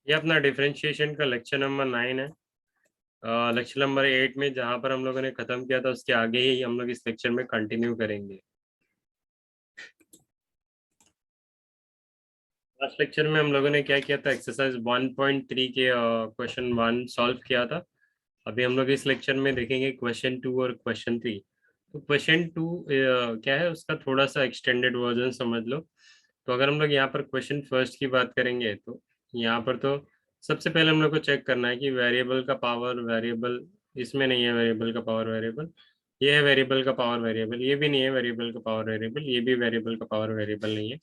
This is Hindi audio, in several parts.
ये अपना डिफरेंशिएशन का लेक्चर नंबर 9 है। लेक्चर नंबर 8 में जहाँ पर हम लोगों ने खत्म किया था उसके आगे ही हम लोग इस लेक्चर में कंटिन्यू करेंगे। लास्ट लेक्चर में हम लोगों ने क्या किया था, एक्सरसाइज 1.3 के क्वेश्चन 1 सॉल्व किया था। अभी हम लोग इस लेक्चर में देखेंगे क्वेश्चन 2 और क्वेश्चन 3। तो क्वेश्चन 2 क्या है, उसका थोड़ा सा एक्सटेंडेड वर्जन समझ लो। तो अगर हम लोग यहाँ पर क्वेश्चन फर्स्ट की बात करेंगे तो यहाँ पर तो सबसे पहले हम लोग को चेक करना है कि वेरिएबल का पावर वेरिएबल इसमें नहीं है, वेरिएबल का पावर वेरिएबल ये है, वेरिएबल का पावर वेरिएबल ये भी नहीं है, वेरिएबल का पावर वेरिएबल ये भी वेरिएबल का पावर वेरिएबल नहीं है।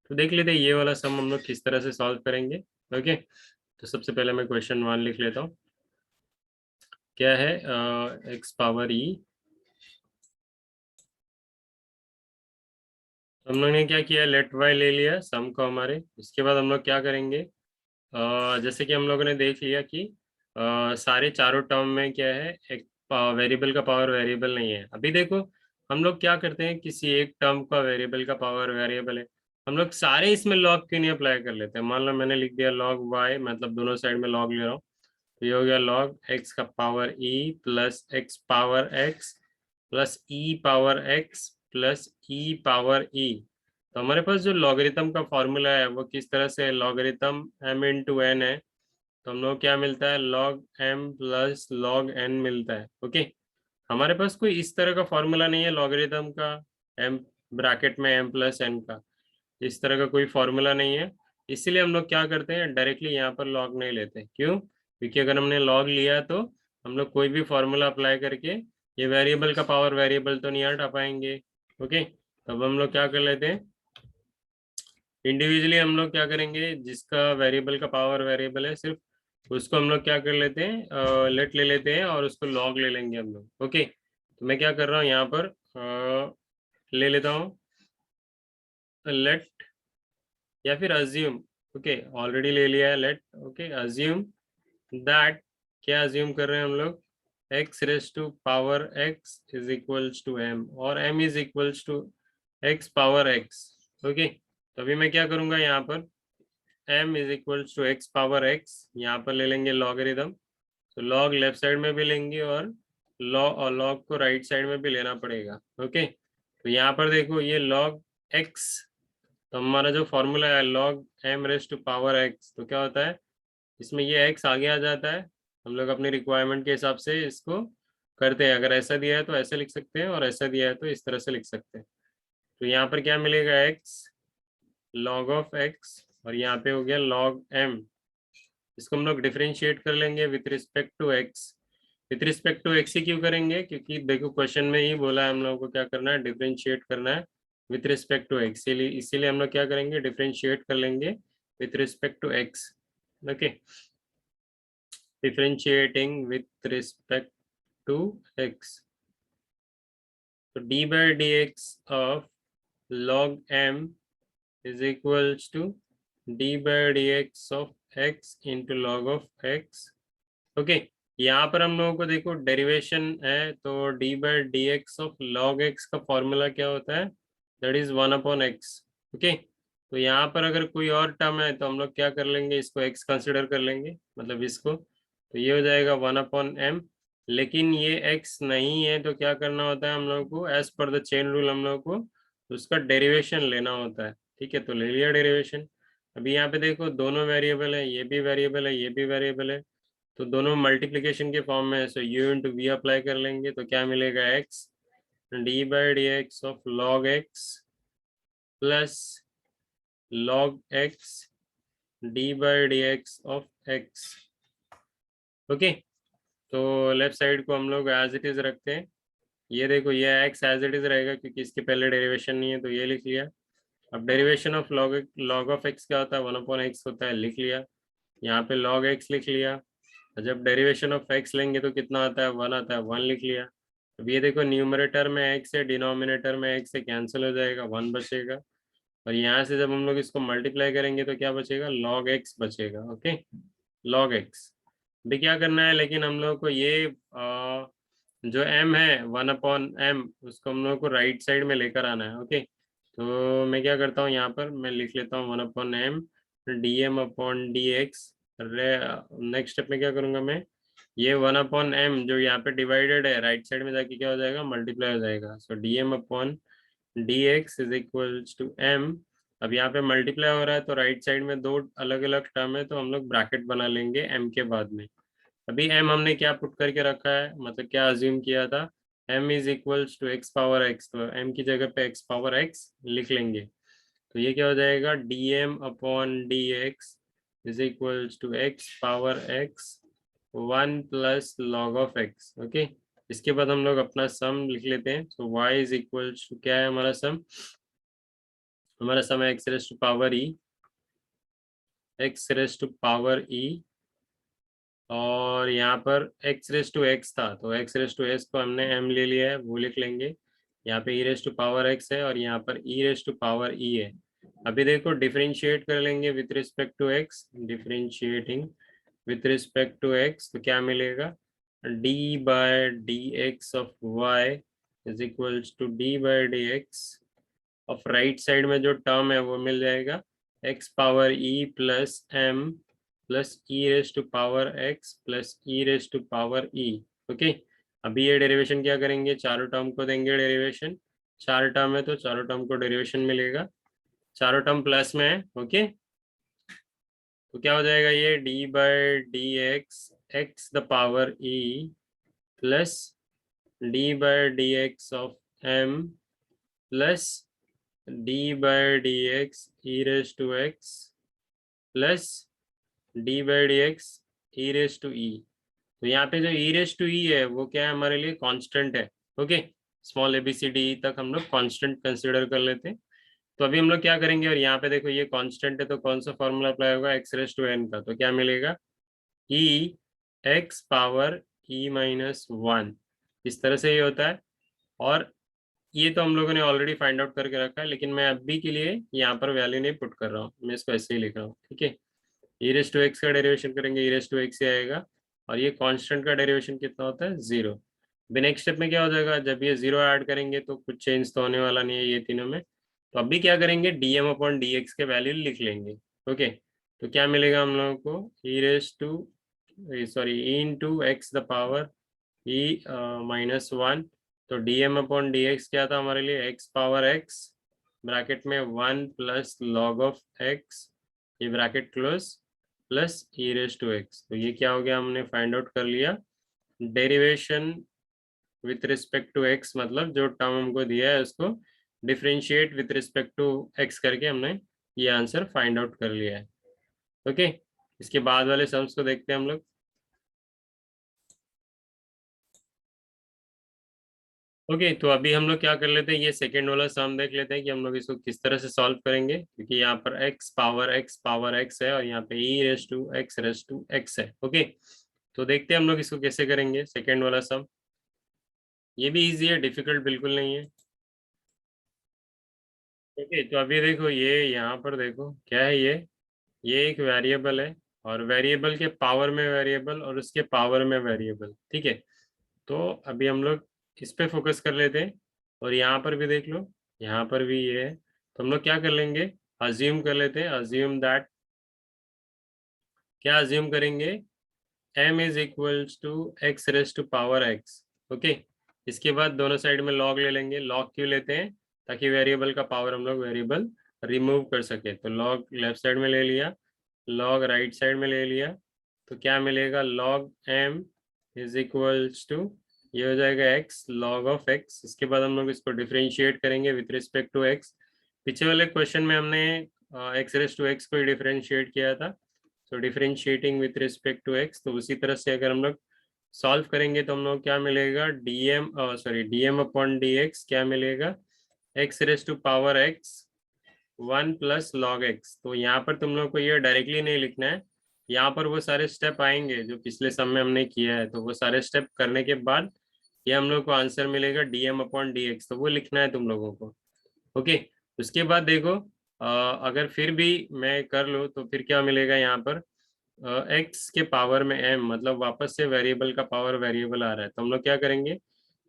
तो देख लेते हैं ये वाला सम हम लोग किस तरह से सॉल्व करेंगे। ओके, तो सबसे पहले मैं क्वेश्चन 1 लिख लेता हूँ। क्या है, एक्स पावर ई। हम लोग ने क्या किया, लेट वाई ले लिया सम को हमारे। इसके बाद हम लोग क्या करेंगे, जैसे कि हम लोगों ने देख लिया कि सारे चारों टर्म में क्या है, एक वेरिएबल का पावर वेरिएबल नहीं है। अभी देखो हम लोग क्या करते हैं, किसी एक टर्म का वेरिएबल का पावर वेरिएबल है, हम लोग सारे इसमें लॉग क्यों नहीं अप्लाई कर लेते हैं। मान लो मैंने लिख दिया लॉग वाई, मतलब दोनों साइड में लॉग ले रहा हूँ। तो ये हो गया लॉग एक्स का power e plus x power x plus e power x plus e power e. तो हमारे पास जो लॉगरिथम का फॉर्मूला है वो किस तरह से, लॉगरिथम m इंटू एन है। तो हम लोग क्या मिलता है, log m plus log n मिलता है। ओके, हमारे पास कोई इस तरह का फॉर्मूला नहीं है लॉगरिथम का, m ब्रैकेट में m प्लस n का, इस तरह का कोई फॉर्मूला नहीं है। इसीलिए हम लोग क्या करते हैं, डायरेक्टली यहाँ पर लॉग नहीं लेते। क्यों? क्योंकि अगर हमने लॉग लिया तो हम लोग कोई भी फॉर्मूला अप्लाई करके ये वेरिएबल का पावर वेरिएबल तो नहीं हटा पाएंगे। ओके, तब हम लोग क्या कर लेते हैं, इंडिविजुअली हम लोग क्या करेंगे, जिसका वेरिएबल का पावर वेरिएबल है सिर्फ उसको हम लोग क्या कर लेते हैं, लेट ले लेते हैं और उसको लॉग ले लेंगे हम लोग। ओके, तो मैं क्या कर रहा हूँ यहाँ पर, ले लेता हूँ लेट या फिर अज्यूम। ओके, ऑलरेडी ले लिया है लेट। ओके, अज्यूम दैट, क्या अज्यूम कर रहे हैं हम लोग, x raise to power x is equals to m और m is equals to x power x। Okay, तो अभी मैं क्या करूंगा यहाँ पर, m is equals to x power x, यहाँ पर ले लेंगे लॉगरिथम। तो लॉग लेफ्ट साइड में भी लेंगे और लॉग को राइट साइड में भी लेना पड़ेगा। ओके, तो यहाँ पर देखो ये लॉग x, तो हमारा जो फॉर्मूला है log m raise to power x, तो क्या होता है, इसमें ये x आगे आ जाता है। हम लोग अपनी रिक्वायरमेंट के हिसाब से इसको करते हैं, अगर ऐसा दिया है तो ऐसे लिख सकते हैं और ऐसा दिया है तो इस तरह से लिख सकते हैं। तो यहाँ पर क्या मिलेगा, x log ऑफ x और यहाँ पे हो गया log m। इसको हम लोग डिफरेंशिएट कर लेंगे with respect to x। With respect to x ही क्यों करेंगे, क्योंकि देखो क्वेश्चन में ही बोला है हम लोगों को क्या करना है, डिफरेंशिएट करना है विथ रिस्पेक्ट टू x। इसीलिए हम लोग क्या करेंगे, डिफरेंशिएट कर लेंगे with respect to x। Okay, differentiating with respect to x। तो d by d x of log m is equals to d by dx of x into log of x। Okay, यहाँ पर हम लोगों को देखो डेरिवेशन है, तो d by d x of log x का फॉर्मूला क्या होता है, दैट इज 1/x। ओके, तो यहाँ पर अगर कोई और टर्म है तो हम लोग क्या कर लेंगे, इसको x कंसिडर कर लेंगे, मतलब इसको, तो ये हो जाएगा 1/m। लेकिन ये x नहीं है तो क्या करना होता है हम लोग को, as per the chain rule हम लोग को उसका डेरिवेशन लेना होता है। ठीक है, तो ले लिया डेरिवेशन। अभी यहाँ पे देखो दोनों वेरिएबल है, ये भी वेरिएबल है ये भी वेरिएबल है, तो दोनों मल्टीप्लिकेशन के फॉर्म में है। So u into v apply कर लेंगे तो क्या मिलेगा, x d by d x of log x plus log x d by d x of x. Okay, तो लेफ्ट साइड को हम लोग एज इट इज रखते हैं। ये देखो ये x एज इट इज रहेगा क्योंकि इसके पहले डेरिवेशन नहीं है, तो ये लिख लिया। अब derivation of log of x क्या होता है, 1/x होता है, लिख लिया। यहाँ पे log x लिख लिया। और जब डेरिवेशन ऑफ x लेंगे तो कितना आता है, 1 आता है, 1 लिख लिया। अब ये देखो न्यूमरेटर में x है, डिनोमिनेटर में x है, कैंसिल हो जाएगा, 1 बचेगा। और यहाँ से जब हम लोग इसको मल्टीप्लाई करेंगे तो क्या बचेगा, log x बचेगा। Okay, log x। अभी क्या करना है, लेकिन हम लोग को ये जो m है 1/m उसको हम लोग को राइट साइड में लेकर आना है। ओके, तो मैं क्या करता हूँ, यहाँ पर मैं लिख लेता हूँ 1/m dm/dx नेक्स्ट स्टेप में क्या करूंगा मैं, ये 1/m जो यहाँ पे डिवाइडेड है राइट साइड में जाके क्या हो जाएगा, मल्टीप्लाई हो जाएगा। So dm/dx is equals to m। अब यहाँ पे मल्टीप्लाई हो रहा है तो राइट साइड में दो अलग अलग टर्म है, तो हम लोग ब्रैकेट बना लेंगे m के बाद में। अभी m हमने क्या पुट करके रखा है, मतलब क्या अज्यूम किया था, m is equals to x power x, तो m की जगह पे x पावर x लिख लेंगे। तो ये क्या हो जाएगा, dm/dx is equals to x power x 1 + log of x। Okay, इसके बाद हम लोग अपना सम लिख लेते हैं। So y is equals to, क्या है हमारा सम, हमारा सम है x⁻e, और यहाँ पर x⁻x था तो x⁻s को हमने m ले लिया है, वो लिख लेंगे। यहाँ पे e⁻x है और यहाँ पर e⁻e है। अभी देखो डिफरेंशिएट कर लेंगे with respect to x, differentiating with respect to x, तो क्या मिलेगा, d/dx of y is equals to d/dx of right side में जो टर्म है वो मिल जाएगा x power e plus m plus e raise to power x plus e raise to power e। Okay, अभी ये डेरिवेशन क्या करेंगे, चारों टर्म को देंगे डेरिवेशन, चार टर्म है तो चारों टर्म को डेरिवेशन मिलेगा, चारों टर्म प्लस में है। ओके, तो क्या हो जाएगा, ये d/dx x power e plus d/dx of m plus d/dx e raise to x plus d/dx e raise to e। तो यहाँ पे जो e रेस टू e है वो क्या है, हमारे लिए कांस्टेंट है। ओके, स्मॉल ABCD तक हम लोग कांस्टेंट कंसीडर कर लेते हैं। तो अभी हम लोग क्या करेंगे, और यहाँ पे देखो ये कांस्टेंट है तो कौन सा फॉर्मूला अप्लाई होगा, x⁻n का, तो क्या मिलेगा, e x पावर e-1, इस तरह से ये होता है। और ये तो हम लोगों ने ऑलरेडी फाइंड आउट करके रखा है, लेकिन मैं अभी के लिए यहाँ पर वैल्यू नहीं पुट कर रहा हूँ, मैं इसको ऐसे ही लिख रहा हूँ। ठीक है, e रेस टू x का डेरिवेशन करेंगे, e रेस टू x ही आएगा, और ये कांस्टेंट का डेरिवेशन कितना होता है, 0। अभी नेक्स्ट स्टेप में क्या हो जाएगा, जब ये 0 ऐड करेंगे तो कुछ चेंज तो होने वाला नहीं है ये तीनों में। तो अभी क्या करेंगे, dm/dx के वैल्यू लिख लेंगे। ओके, तो क्या मिलेगा हम लोगों को, e⁻x e-1, तो dm/dx क्या था हमारे लिए, x पावर x ब्रैकेट में 1 + log of x, ये ब्रैकेट क्लोज, प्लस e⁻x। तो ये क्या हो गया, हमने फाइंड आउट कर लिया derivation with respect to x, मतलब जो टर्म हमको दिया है उसको differentiate with respect to x करके हमने ये आंसर फाइंड आउट कर लिया है। ओके, इसके बाद वाले सम्स को देखते हैं हम लोग। ओके, तो अभी हम लोग क्या कर लेते हैं, ये सेकेंड वाला सम देख लेते हैं कि हम लोग इसको किस तरह से सॉल्व करेंगे, क्योंकि यहाँ पर x पावर x है और यहाँ पे e⁻x है। ओके, तो देखते हैं हम लोग इसको कैसे करेंगे सेकेंड वाला सम। ये भी इजी है, डिफिकल्ट बिल्कुल नहीं है। ओके, तो अभी देखो ये यहाँ पर देखो क्या है, ये एक वेरिएबल है, और वेरिएबल के पावर में वेरिएबल और उसके पावर में वेरिएबल। ठीक है, तो अभी हम लोग इस पे फोकस कर लेते हैं, और यहाँ पर भी देख लो, यहाँ पर भी ये है। तो हम लोग क्या कर लेंगे, अज्यूम कर लेते हैं, अज्यूम दैट, क्या अज्यूम करेंगे, m is equals to x⁻x। Okay, इसके बाद दोनों साइड में log ले लेंगे। log क्यों लेते हैं, ताकि वेरिएबल का पावर हम लोग वेरिएबल रिमूव कर सके। तो log लेफ्ट साइड में ले लिया, log राइट साइड में ले लिया, तो क्या मिलेगा, log m is equals to, ये हो जाएगा x log of x। इसके बाद हम लोग इसको डिफरेंशिएट करेंगे विथ रिस्पेक्ट टू x। पीछे वाले क्वेश्चन में हमने x⁻x को ही डिफरेंशिएट किया था, तो differentiating with respect to x, तो उसी तरह से अगर हम लोग सॉल्व करेंगे तो हम लोग क्या मिलेगा, dm/dx क्या मिलेगा, x⁻x 1 + log x। तो यहाँ पर तुम लोग को ये डायरेक्टली नहीं लिखना है, यहाँ पर वो सारे स्टेप आएंगे जो पिछले सम में हमने किया है, तो वो सारे स्टेप करने के बाद ये हम लोग को आंसर मिलेगा dm/dx, तो वो लिखना है तुम लोगों को। ओके, उसके बाद देखो अगर फिर भी मैं कर लूँ तो फिर क्या मिलेगा, यहाँ पर x के पावर में m, मतलब वापस से वेरिएबल का पावर वेरिएबल आ रहा है, तो हम लोग क्या करेंगे,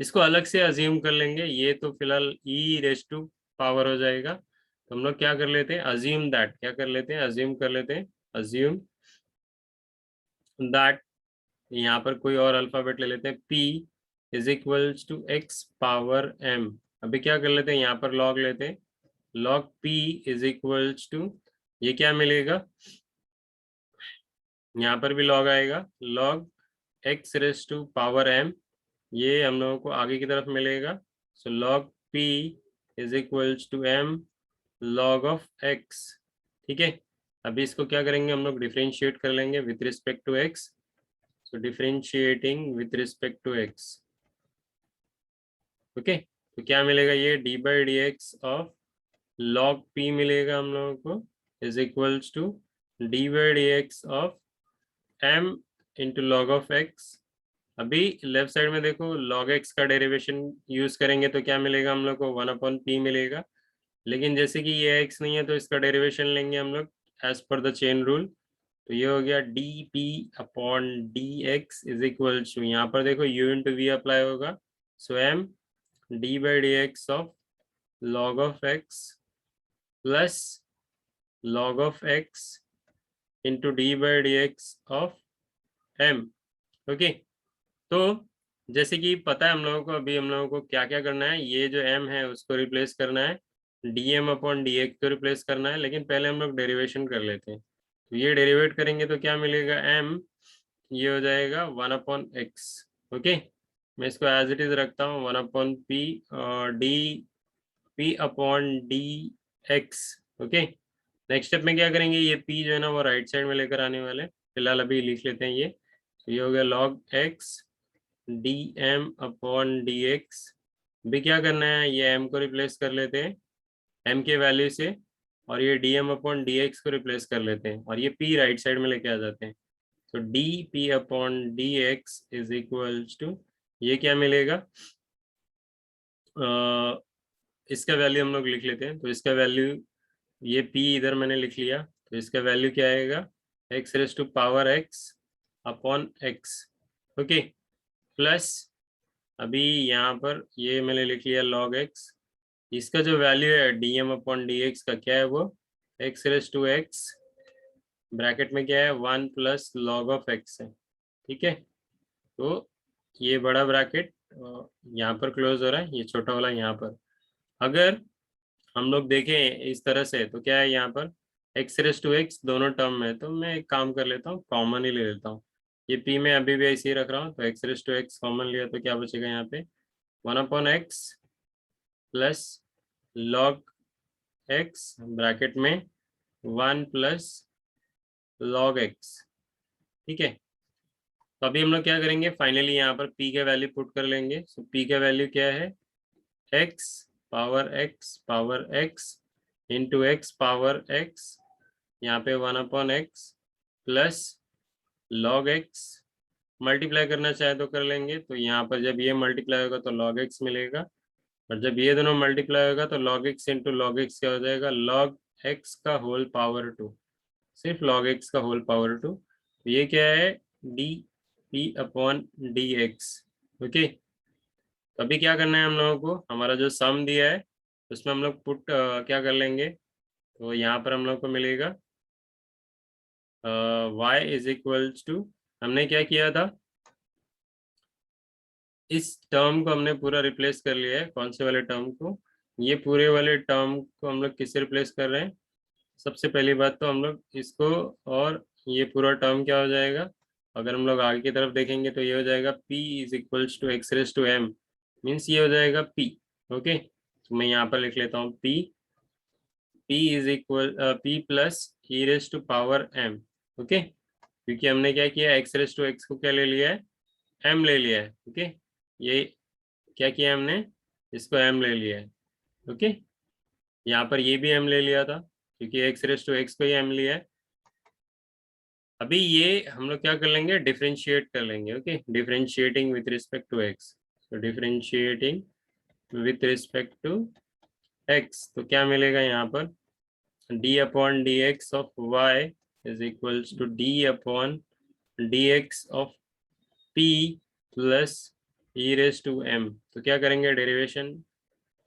इसको अलग से अज्यूम कर लेंगे। ये तो फिलहाल e⁻ पावर हो जाएगा, तो हम लोग क्या कर लेते हैं, अज्यूम दैट, क्या कर लेते हैं, अज्यूम कर लेते हैं, अज्यूम दैट, यहाँ पर कोई और अल्फाबेट ले लेते हैं, p is equals to x power m। अभी क्या कर लेते हैं, यहाँ पर log लेते हैं, log p is equals to, ये क्या मिलेगा, यहाँ पर भी log आएगा, log x raise to power m, ये हम लोगों को आगे की तरफ मिलेगा। So log p is equals to m log of x। ठीक है, अभी इसको क्या करेंगे हम लोग, डिफरेंशिएट कर लेंगे with respect to x। So differentiating with respect to x, okay. तो क्या मिलेगा, ये d by d x of log p मिलेगा हम लोगों को, is equals to d by d x of m into log of x। अभी लेफ्ट साइड में देखो, log x का डेरिवेशन यूज करेंगे तो क्या मिलेगा हम लोग को, 1/p मिलेगा। लेकिन जैसे कि ये x नहीं है तो इसका डेरिवेशन लेंगे हम लोग as per the chain rule. तो ये हो गया dp upon dx is equal to, यहाँ पर देखो u इंटू वी अप्लाई होगा, so m d by d x of log of x plus log of x into d by d x of m, okay. तो जैसे कि पता है हम लोगों को, अभी हम लोगों को क्या क्या करना है, ये जो m है उसको रिप्लेस करना है, dm अपॉन dx को रिप्लेस करना है, लेकिन पहले हम लोग डेरिवेशन कर लेते हैं। तो ये डेरिवेट करेंगे तो क्या मिलेगा, m, ये हो जाएगा 1/x, ओके। मैं इसको एज इट इज रखता हूँ, 1/p D p upon d x, okay. Next step में क्या करेंगे, ये p जो है ना वो राइट साइड में लेकर आने वाले, फिलहाल अभी लिख लेते हैं ये। तो ये हो गया log x d m upon d x. भी क्या करना है, ये m को रिप्लेस कर लेते हैं m के वैल्यू से, और ये d m upon d x को रिप्लेस कर लेते हैं, और ये p राइट साइड में लेके आ जाते हैं। तो d p upon d x is equals to, ये क्या मिलेगा, इसका वैल्यू हम लोग लिख लेते हैं। तो इसका वैल्यू, ये p इधर मैंने लिख लिया, तो इसका वैल्यू क्या आएगा, x raise to power x upon x, okay. Plus अभी यहाँ पर ये मैंने लिख लिया log x, इसका जो वैल्यू है dm अपॉन dx का क्या है, वो x raise to x bracket में क्या है 1 प्लस लॉग ऑफ x है, ठीक है। तो ये बड़ा ब्रैकेट यहाँ पर क्लोज हो रहा है, ये छोटा वाला यहाँ पर। अगर हम लोग देखें इस तरह से तो क्या है, यहाँ पर x रेस टू x दोनों टर्म में, तो मैं एक काम कर लेता हूँ, कॉमन ही ले लेता हूँ। ये p में अभी भी ऐसे ही रख रहा हूँ, तो x raise to x common लिया तो क्या बचेगा यहाँ पे, 1/x plus log x bracket में 1 प्लस लॉग x, ठीक है। तो अभी हम लोग क्या करेंगे, फाइनली यहाँ पर p के वैल्यू पुट कर लेंगे। सो p का वैल्यू क्या है, x power x into x power x, यहाँ पे 1/x plus log x, multiply करना चाहे तो कर लेंगे। तो यहाँ पर जब ये मल्टीप्लाई होगा तो log x मिलेगा, और जब ये दोनों मल्टीप्लाई होगा तो log x into log x क्या हो जाएगा, log x का होल पावर 2, सिर्फ log x का होल पावर 2। तो ये क्या है, D p upon d x, okay. तो अभी क्या करना है हम लोगों को, हमारा जो सम दिया है उसमें हम लोग पुट क्या कर लेंगे, तो यहाँ पर हम लोग को मिलेगा y इज इक्वल्स टू, हमने क्या किया था, इस टर्म को हमने पूरा रिप्लेस कर लिया है, कौन से वाले टर्म को, ये पूरे वाले टर्म को हम लोग किससे रिप्लेस कर रहे हैं। सबसे पहली बात तो हम लोग इसको, और ये पूरा टर्म क्या हो जाएगा, अगर हम लोग आगे की तरफ देखेंगे तो ये हो जाएगा p is equals to x raise to m, means ये हो जाएगा p, ओके। तो मैं यहाँ पर लिख लेता हूँ p is equal p plus e raise to power m, okay. क्योंकि हमने क्या किया, एक्स रेस टू एक्स को क्या ले लिया है, m ले लिया है, ओके। ये क्या किया हमने, इसको m ले लिया है, ओके। यहाँ पर ये भी m ले लिया था, क्योंकि एक्स रेस टू एक्स को ही m लिया है। अभी ये हम लोग क्या कर लेंगे, डिफरेंशिएट कर लेंगे, okay. Differentiating with respect to x, तो differentiating with respect to x, तो क्या मिलेगा यहाँ पर, d upon d x of y is equals to d upon d x of p plus e raise to m। तो क्या करेंगे, डेरिवेशन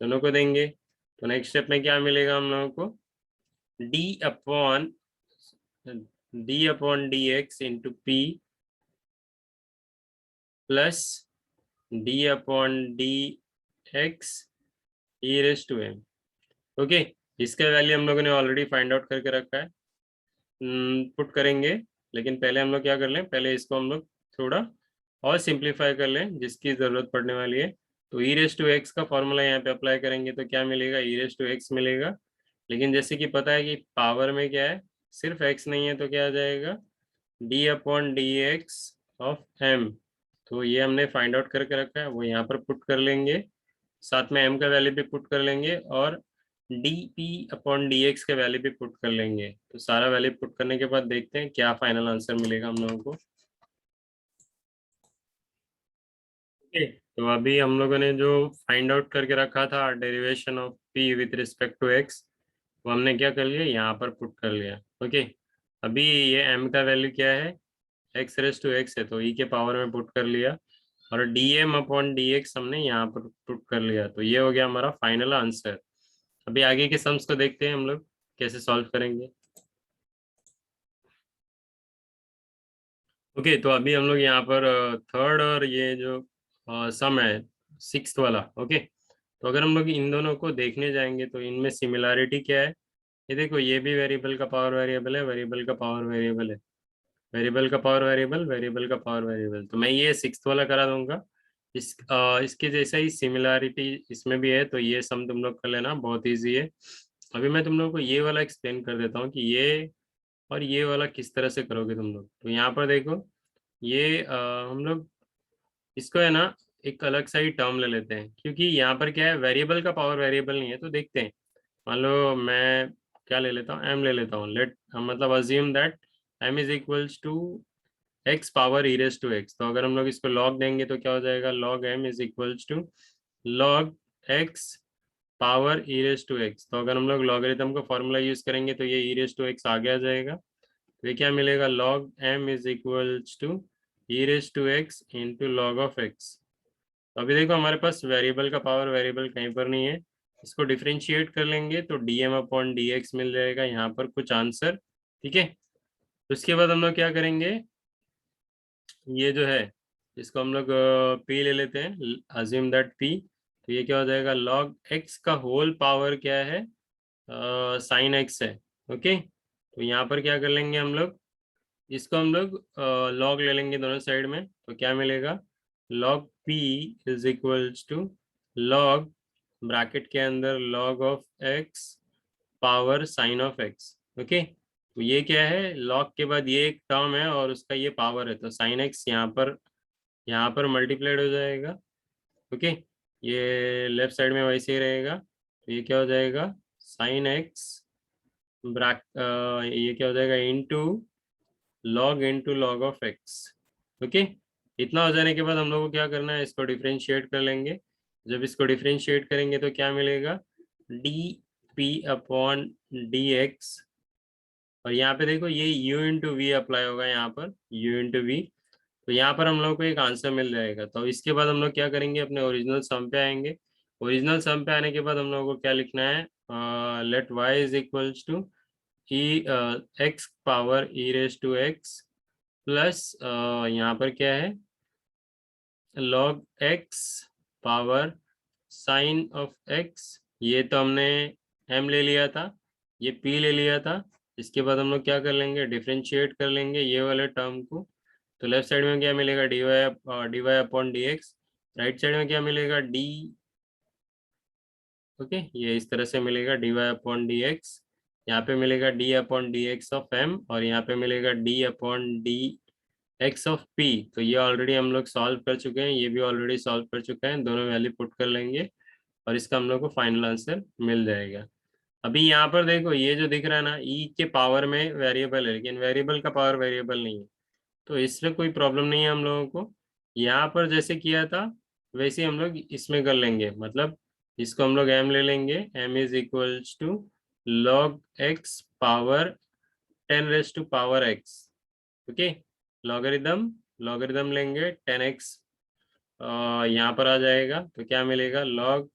दोनों को देंगे। तो नेक्स्ट स्टेप में क्या मिलेगा हम लोगों को, d upon d x into p plus d upon d x e raise to m. Okay, इसका वैल्यू हम लोगों ने ऑलरेडी फाइंड आउट करके रखा है, पुट करेंगे। लेकिन पहले हम लोग क्या कर लें, पहले इसको हम लोग थोड़ा और सिंप्लीफाई कर लें जिसकी ज़रूरत पड़ने वाली है। तो ई रेस टू एक्स का फॉर्मूला यहाँ पे अप्लाई करेंगे तो क्या मिलेगा, ई रेस टू एक्स मिलेगा। लेकिन जैसे कि पता है कि पावर में क्या है, सिर्फ एक्स नहीं है, तो क्या आ जाएगा, d upon d x of m. तो ये हमने फाइंड आउट करके रखा है, वो यहाँ पर पुट कर लेंगे, साथ में एम का वैल्यू भी पुट कर लेंगे और D p upon d x का वैल्यू भी पुट कर लेंगे। तो सारा वैल्यू पुट करने के बाद देखते हैं क्या फाइनल आंसर मिलेगा हम लोगों को। ओके, तो अभी हम लोगों ने जो फाइंड आउट करके रखा था derivation of p with respect to x, वो हमने क्या कर लिया, यहाँ पर पुट कर लिया। ओके, अभी ये एम का वैल्यू क्या है, एक्स रेस टू एक्स है, तो ई के पावर में पुट कर लिया, और d m upon d x हमने यहाँ पर पुट कर लिया। तो ये हो गया हमारा फाइनल आंसर। अभी आगे के सम्स को देखते हैं हम लोग कैसे सॉल्व करेंगे। ओके, तो अभी हम लोग यहाँ पर थर्ड और ये जो सम है सिक्स्थ वाला। ओके, तो अगर हम लोग इन दोनों को देखने जाएंगे तो इनमें सिमिलैरिटी क्या है, ये देखो, ये भी वेरिएबल का पावर वेरिएबल है, वेरिएबल का पावर वेरिएबल है, वेरिएबल का पावर वेरिएबल, वेरिएबल का पावर वेरिएबल। तो मैं ये सिक्स्थ वाला करा दूंगा। इसके जैसा ही सिमिलैरिटी इसमें भी है, तो ये सम तुम लोग कर लेना, बहुत इजी है। अभी मैं तुम लोग को ये वाला एक्सप्लेन कर देता हूँ कि ये और ये वाला किस तरह से करोगे तुम लोग। तो यहाँ पर देखो, ये हम लोग इसको है ना एक अलग सा ही टर्म ले लेते हैं, क्योंकि यहाँ पर क्या है, वेरिएबल का पावर वेरिएबल नहीं है। तो देखते हैं, मान लो मैं क्या ले लेता हूँ, एम ले लेता हूँ, लेट मतलब assume that m is equals to x power e raise to x. तो अगर हम लोग इसको लॉग देंगे तो क्या हो जाएगा, log m is equals to log x power e raise to x. तो अगर हम लोग लॉगरिथम का फॉर्मूला यूज करेंगे तो ये ई रेस टू एक्स आगे आ जाएगा। तो ये क्या मिलेगा, log m is equals to e raise to x into log of x. तो अभी देखो, हमारे पास वेरिएबल का पावर वेरिएबल कहीं पर नहीं है, इसको डिफरेंशिएट कर लेंगे तो d m upon d x मिल जाएगा यहाँ पर कुछ आंसर। ठीक है, तो उसके बाद हम लोग क्या करेंगे, ये जो है इसको हम लोग पी ले लेते हैं, अज्यूम दैट पी। तो ये क्या हो जाएगा, लॉग एक्स का होल पावर क्या है, साइन एक्स है। ओके, तो यहाँ पर क्या कर लेंगे हम लोग, इसको हम लोग लॉग ले लेंगे दोनों साइड में, तो क्या मिलेगा, log p is equals to log bracket के अंदर log of x power sine of x. Okay, तो ये क्या है, लॉग के बाद ये एक टर्म है और उसका ये पावर है, तो साइन एक्स यहाँ पर मल्टीप्लाइड हो जाएगा। ओके, ये लेफ्ट साइड में वैसे ही रहेगा, तो ये क्या हो जाएगा, साइन एक्स ब्रैक ये क्या हो जाएगा, into log of x. Okay, इतना हो जाने के बाद हम लोग को क्या करना है, इसको डिफरेंशिएट कर लेंगे। जब इसको डिफरेंशिएट करेंगे तो क्या मिलेगा, D p upon d x, और यहाँ पे देखो ये u इंटू वी अप्लाई होगा, यहाँ पर u इंटू वी। तो यहाँ पर हम लोग को एक आंसर मिल जाएगा। तो इसके बाद हम लोग क्या करेंगे, अपने ओरिजिनल सम पे आएंगे। ओरिजिनल सम पे आने के बाद हम लोगों को क्या लिखना है, let y is equals to e x power e raise to x plus यहाँ पर क्या है, log x power sine of x। ये तो हमने m ले लिया था, ये p ले लिया था। इसके बाद हम लोग क्या कर लेंगे, डिफरेंशिएट कर लेंगे ये वाले टर्म को। तो लेफ्ट साइड में क्या मिलेगा, d y upon d x, right side में क्या मिलेगा, डी। ओके, ये इस तरह से मिलेगा d y upon d x, यहाँ पे मिलेगा d upon d x of m, और यहाँ पे मिलेगा d upon d x of p. तो ये ऑलरेडी हम लोग सॉल्व कर चुके हैं, ये भी ऑलरेडी सॉल्व कर चुके हैं, दोनों वैल्यू पुट कर लेंगे और इसका हम लोग को फाइनल आंसर मिल जाएगा। अभी यहाँ पर देखो, ये जो दिख रहा है ना, ई के पावर में वेरिएबल है, लेकिन वेरिएबल का पावर वेरिएबल नहीं है, तो इसमें कोई प्रॉब्लम नहीं है हम लोगों को। यहाँ पर जैसे किया था वैसे ही हम लोग इसमें कर लेंगे, मतलब इसको हम लोग एम ले लेंगे, m is equals to log x power 10 raise to power x. Okay, logarithm logarithm लेंगे 10x, यहाँ पर आ जाएगा, तो क्या मिलेगा, log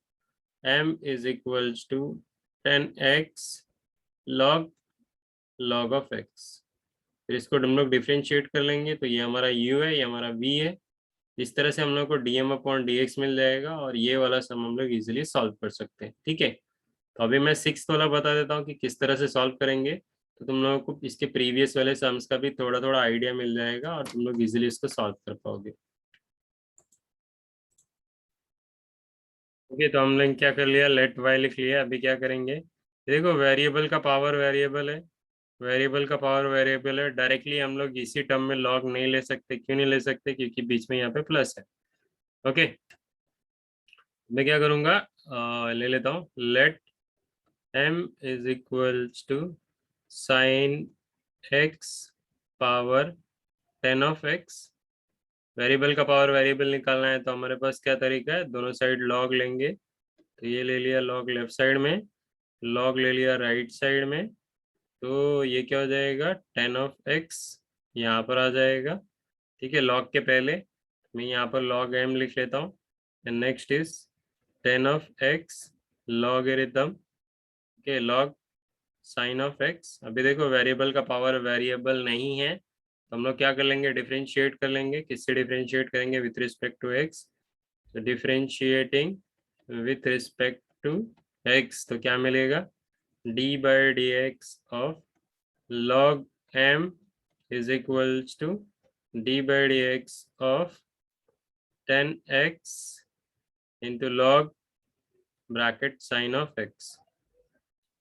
m is equals to 10x log log of x। फिर इसको हम लोग डिफ्रेंशिएट कर लेंगे, तो ये हमारा u है, ये हमारा v है। इस तरह से हम लोग को dm अपॉन dx मिल जाएगा और ये वाला सम हम लोग इजीली सॉल्व कर सकते हैं। ठीक है, तो अभी मैं 6th वाला बता देता हूँ कि किस तरह से सॉल्व करेंगे, तो तुम लोगों को इसके प्रीवियस वाले सम्स का भी थोड़ा थोड़ा आइडिया मिल जाएगा और तुम लोग इजीली इसको सॉल्व कर पाओगे। ओके, तो हम लोग क्या कर लिया, लेट वाई लिख लिया। अभी क्या करेंगे, देखो वेरिएबल का पावर वेरिएबल है, वेरिएबल का पावर वेरिएबल है, डायरेक्टली हम लोग इसी टर्म में लॉग नहीं ले सकते। क्यों नहीं ले सकते, क्योंकि बीच में यहाँ पे प्लस है। ओके, मैं क्या करूँगा, ले लेता हूँ, let m is equals to sine x power 10 of x। Variable का पावर वेरिएबल निकालना है तो हमारे पास क्या तरीका है, दोनों साइड लॉग लेंगे। तो ये ले लिया लॉग लेफ्ट साइड में, लॉग ले लिया राइट साइड में, तो ये क्या हो जाएगा, 10 ऑफ x यहाँ पर आ जाएगा। ठीक है, लॉग के पहले मैं यहाँ पर लॉग m लिख लेता हूँ, and next is 10 of x logarithm के लॉग साइन ऑफ x। अभी देखो वेरिएबल का पावर वेरिएबल नहीं है, तो हम लोग क्या कर लेंगे, डिफरेंशिएट कर लेंगे। किससे डिफरेंशिएट करेंगे, विथ रिस्पेक्ट टू x। तो differentiating with respect to x, तो क्या मिलेगा, d by d x of log m is equals to d by dx of 10x into log bracket sine of x।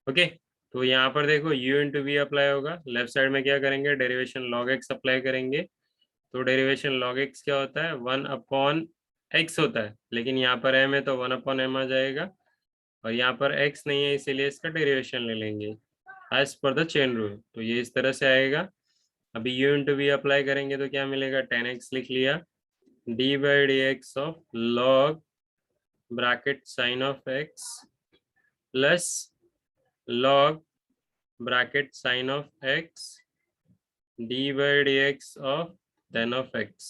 Okay, तो यहाँ पर देखो u इंटू वी अप्लाई होगा, लेफ्ट साइड में क्या करेंगे, डेरिवेशन log x अप्लाई करेंगे। तो डेरिवेशन log x क्या होता है, 1 अपॉन x होता है, लेकिन यहाँ पर m है तो 1 अपॉन m आ जाएगा, और यहाँ पर x नहीं है इसीलिए इसका डेरिवेशन ले लेंगे as per the chain rule. तो ये इस तरह से आएगा। अभी u इंटू वी अप्लाई करेंगे तो क्या मिलेगा, 10x लिख लिया, d by d x of log bracket sine of x plus log bracket sine of x d by d x of 10 of x।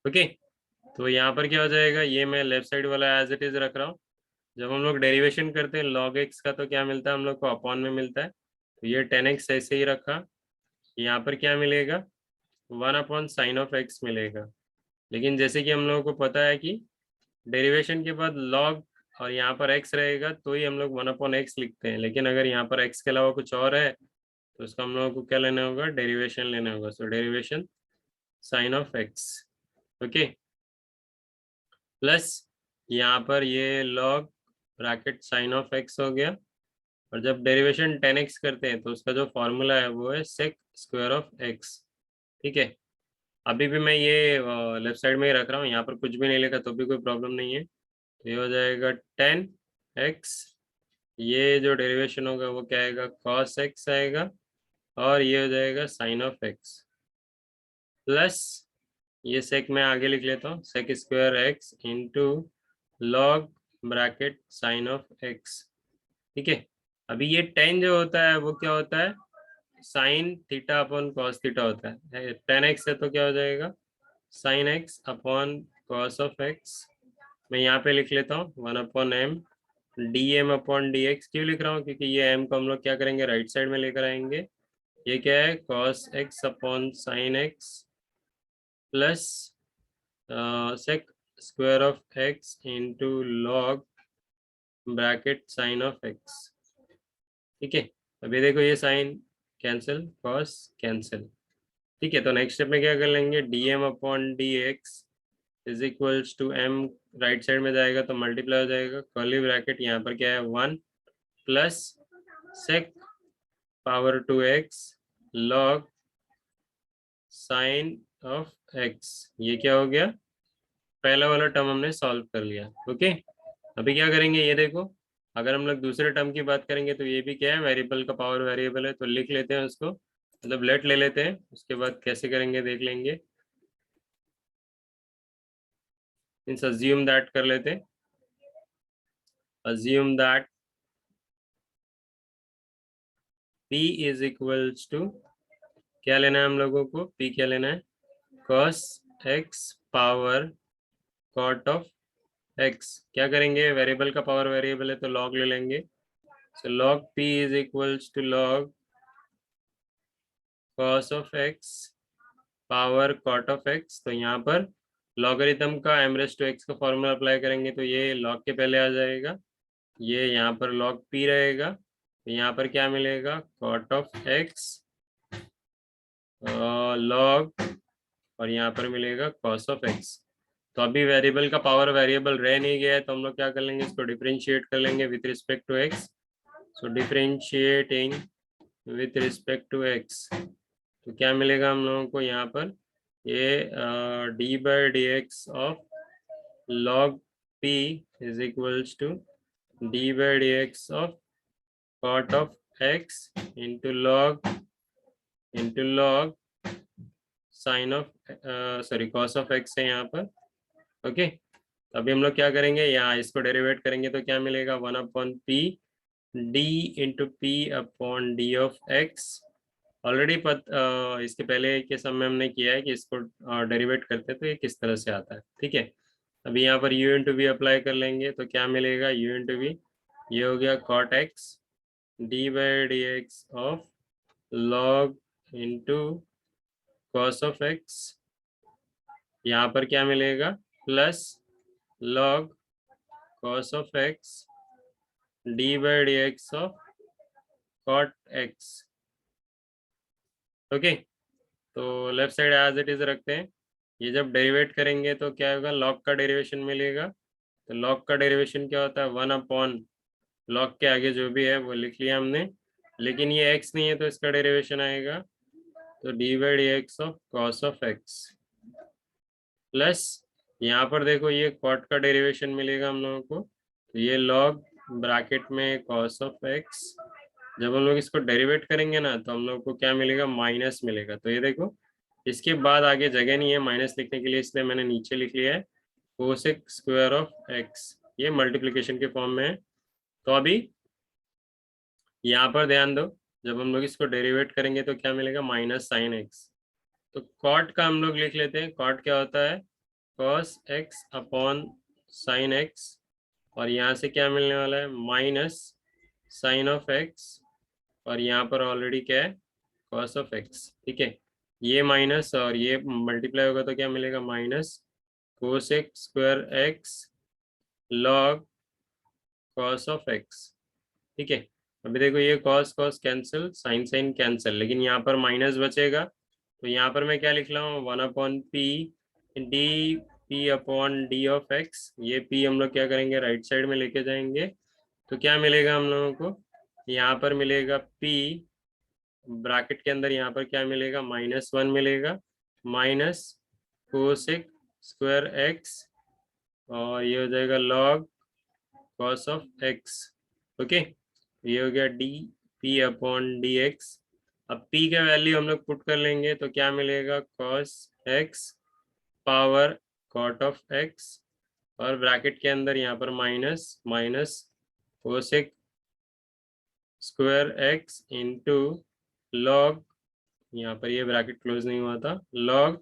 Okay, तो यहाँ पर क्या हो जाएगा, ये मैं लेफ्ट साइड वाला एज इट इज रख रहा हूँ। जब हम लोग डेरिवेशन करते हैं log x का तो क्या मिलता है हम लोग को, अपॉन में मिलता है। तो ये 10x ऐसे ही रखा, यहाँ पर क्या मिलेगा, 1 अपॉन साइन ऑफ x मिलेगा। लेकिन जैसे कि हम लोगों को पता है कि डेरिवेशन के बाद log और यहाँ पर x रहेगा तो ही हम लोग 1 अपॉन x लिखते हैं, लेकिन अगर यहाँ पर x के अलावा कुछ और है तो उसका हम लोगों को क्या लेना होगा, डेरिवेशन लेना होगा। So derivation sine of x। Okay, plus यहाँ पर ये log bracket sine of x हो गया, और जब डेरिवेशन 10x करते हैं तो उसका जो फॉर्मूला है वो है sec स्क्वायर ऑफ x। ठीक है, अभी भी मैं ये लेफ्ट साइड में ही रख रहा हूँ, यहाँ पर कुछ भी नहीं लिखा तो भी कोई प्रॉब्लम नहीं है। तो ये हो जाएगा 10x, ये जो डेरिवेशन होगा वो क्या आएगा, cos x आएगा, और ये हो जाएगा साइन ऑफ x, प्लस ये सेक मैं आगे लिख लेता हूँ, sec square x into log bracket sine of x। ठीक है, अभी ये 10 जो होता है वो क्या होता है, sine theta upon cos theta होता है। 10x है तो क्या हो जाएगा, sine x upon cos of x। मैं यहाँ पे लिख लेता हूँ 1 upon m d m upon d x. क्यों लिख रहा हूँ, क्योंकि ये m को हम लोग क्या करेंगे, राइट साइड में लेकर आएंगे। ये क्या है, cos x upon sine x plus sec square of x into log bracket sine of x। ठीक है, अभी देखो ये साइन कैंसिल, कॉस कैंसिल। ठीक है, तो नेक्स्ट स्टेप में क्या कर लेंगे, d m upon d x is equals to m, right side में जाएगा तो मल्टीप्लाई हो जाएगा, कर्ली ब्रैकेट यहाँ पर क्या है 1 plus sec power 2x log sine of x। ये क्या हो गया, पहला वाला टर्म हमने सॉल्व कर लिया। ओके, अभी क्या करेंगे, ये देखो अगर हम लोग दूसरे टर्म की बात करेंगे तो ये भी क्या है, वेरिएबल का पावर वेरिएबल है, तो लिख लेते हैं उसको, मतलब लेट ले लेते हैं, उसके बाद कैसे करेंगे देख लेंगे। मीन्स अज्यूम दैट कर लेते हैं, assume that p is equals to, क्या लेना है हम लोगों को, p क्या लेना है, cos x power cot of x। क्या करेंगे, वेरिएबल का पावर वेरिएबल है तो log ले लेंगे। So log p is equals to log cos of x power cot of x. तो यहाँ पर लॉगरिथम का m रेज़ टू x का फॉर्मूला अप्लाई करेंगे तो ये लॉग के पहले आ जाएगा, ये यहाँ पर log p रहेगा, तो यहाँ पर क्या मिलेगा, कॉट ऑफ एक्स लॉग, और यहाँ पर मिलेगा कॉस ऑफ एक्स। तो अभी वेरिएबल का पावर वेरिएबल रह नहीं गया है, तो हम लोग क्या कर लेंगे, इसको डिफरेंशिएट कर लेंगे with respect to x. So differentiating with respect to x, तो क्या मिलेगा हम लोगों को यहाँ पर, ये d by d x of log p is equals to d by d x of cot of x into log sine of sorry cos of x है यहाँ पर। ओके, तो अभी हम लोग क्या करेंगे, यहाँ इसको डेरिवेट करेंगे तो क्या मिलेगा, 1/p d into P upon D of x. Already इसके पहले के सम में हमने किया है कि इसको डेरिवेट करते तो ये किस तरह से आता है। ठीक है, अभी यहाँ पर u इंटू वी अप्लाई कर लेंगे तो क्या मिलेगा, u इंटू वी, ये हो गया cot x d by d x of log into cos of x, यहाँ पर क्या मिलेगा, plus log cos of x d by d x of cot x. Okay, तो left side as it is रखते हैं। ये जब डेरिवेट करेंगे तो क्या होगा, लॉग का डेरिवेशन मिलेगा। तो लॉग का डेरिवेशन क्या होता है, 1/, लॉग के आगे जो भी है वो लिख लिया हमने, लेकिन ये x नहीं है तो इसका डेरिवेशन आएगा, तो d by d x of cos of x, plus यहाँ पर देखो ये कॉट का डेरिवेशन मिलेगा हम लोगों को, तो ये लॉग ब्रैकेट में कॉस ऑफ एक्स। जब हम लोग इसको डेरिवेट करेंगे ना तो हम लोग को क्या मिलेगा, माइनस मिलेगा। तो ये देखो इसके बाद आगे जगह नहीं है माइनस लिखने के लिए, इसलिए मैंने नीचे लिख लिया है कोसेक स्क्वायर ऑफ एक्स, ये मल्टीप्लिकेशन के फॉर्म में है। तो अभी यहाँ पर ध्यान दो, जब हम लोग इसको डेरिवेट करेंगे तो क्या मिलेगा, माइनस साइन एक्स। तो कॉट का हम लोग लिख लेते हैं, कॉट क्या होता है, cos x upon sine x, और यहाँ से क्या मिलने वाला है, माइनस साइन ऑफ एक्स, और यहाँ पर ऑलरेडी क्या है, कॉस ऑफ एक्स। ठीक है, ये माइनस और ये मल्टीप्लाई होगा तो क्या मिलेगा, minus cosec square x log cos of x. ठीक है, अभी देखो ये cos cos cancel, sine sine cancel, लेकिन यहाँ पर माइनस बचेगा। तो यहाँ पर मैं क्या लिख रहा हूँ, 1/p D p upon D of x. ये p हम लोग क्या करेंगे, राइट साइड में लेके जाएंगे, तो क्या मिलेगा हम लोगों को, यहाँ पर मिलेगा p, ब्रैकेट के अंदर यहाँ पर क्या मिलेगा, -1 मिलेगा, माइनस कोसेक स्क्वायर एक्स, और ये हो जाएगा log cos of x. Okay, ये हो गया D p upon d x. अब p का वैल्यू हम लोग पुट कर लेंगे तो क्या मिलेगा, cos x power cot of x, और ब्रैकेट के अंदर यहाँ पर minus cosec square x into log, यहाँ पर ये ब्रैकेट क्लोज नहीं हुआ था, log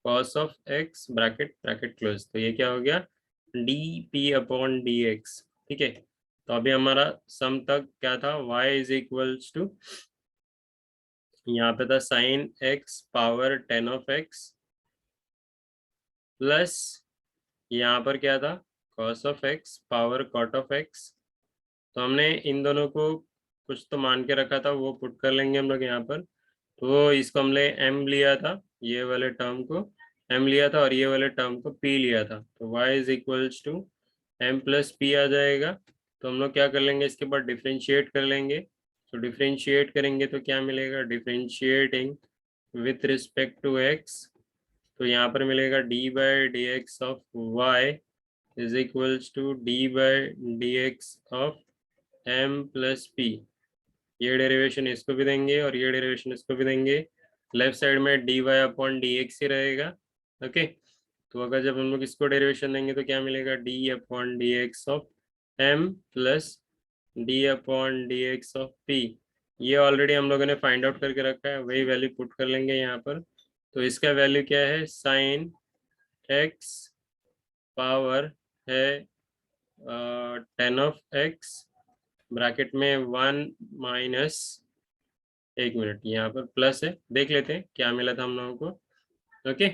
cos of x bracket bracket close. तो ये क्या हो गया, D p upon d x. ठीक है, तो अभी हमारा सम तक क्या था, y इज इक्वल्स टू, यहाँ पे था sine x power 10 of x, plus यहाँ पर क्या था, cos of x power cot of x. तो हमने इन दोनों को कुछ तो मान के रखा था, वो पुट कर लेंगे हम लोग यहाँ पर। तो इसको हमने m लिया था, ये वाले टर्म को m लिया था, और ये वाले टर्म को p लिया था। तो y is equals to m plus p आ जाएगा। तो हम लोग क्या कर लेंगे, इसके बाद डिफ्रेंशिएट कर लेंगे। तो डिफ्रेंशिएट करेंगे तो क्या मिलेगा, differentiating with respect to x, तो यहाँ पर मिलेगा d by d x of y is equals to d by d x of m plus p. ये डेरिवेशन इसको भी देंगे और ये डेरिवेशन इसको भी देंगे, लेफ्ट साइड में d y upon d x ही रहेगा। ओके, तो अगर जब हम लोग इसको डेरिवेशन देंगे तो क्या मिलेगा, d upon d x of m plus d upon d x of p. ये ऑलरेडी हम लोगों ने फाइंड आउट करके रखा है, वही वैल्यू पुट कर लेंगे यहाँ पर। तो इसका वैल्यू क्या है, साइन एक्स पावर है 10 ऑफ एक्स, ब्रैकेट में 1 माइनस, एक मिनट यहाँ पर प्लस है, देख लेते हैं क्या मिला था हम लोगों को, ओके,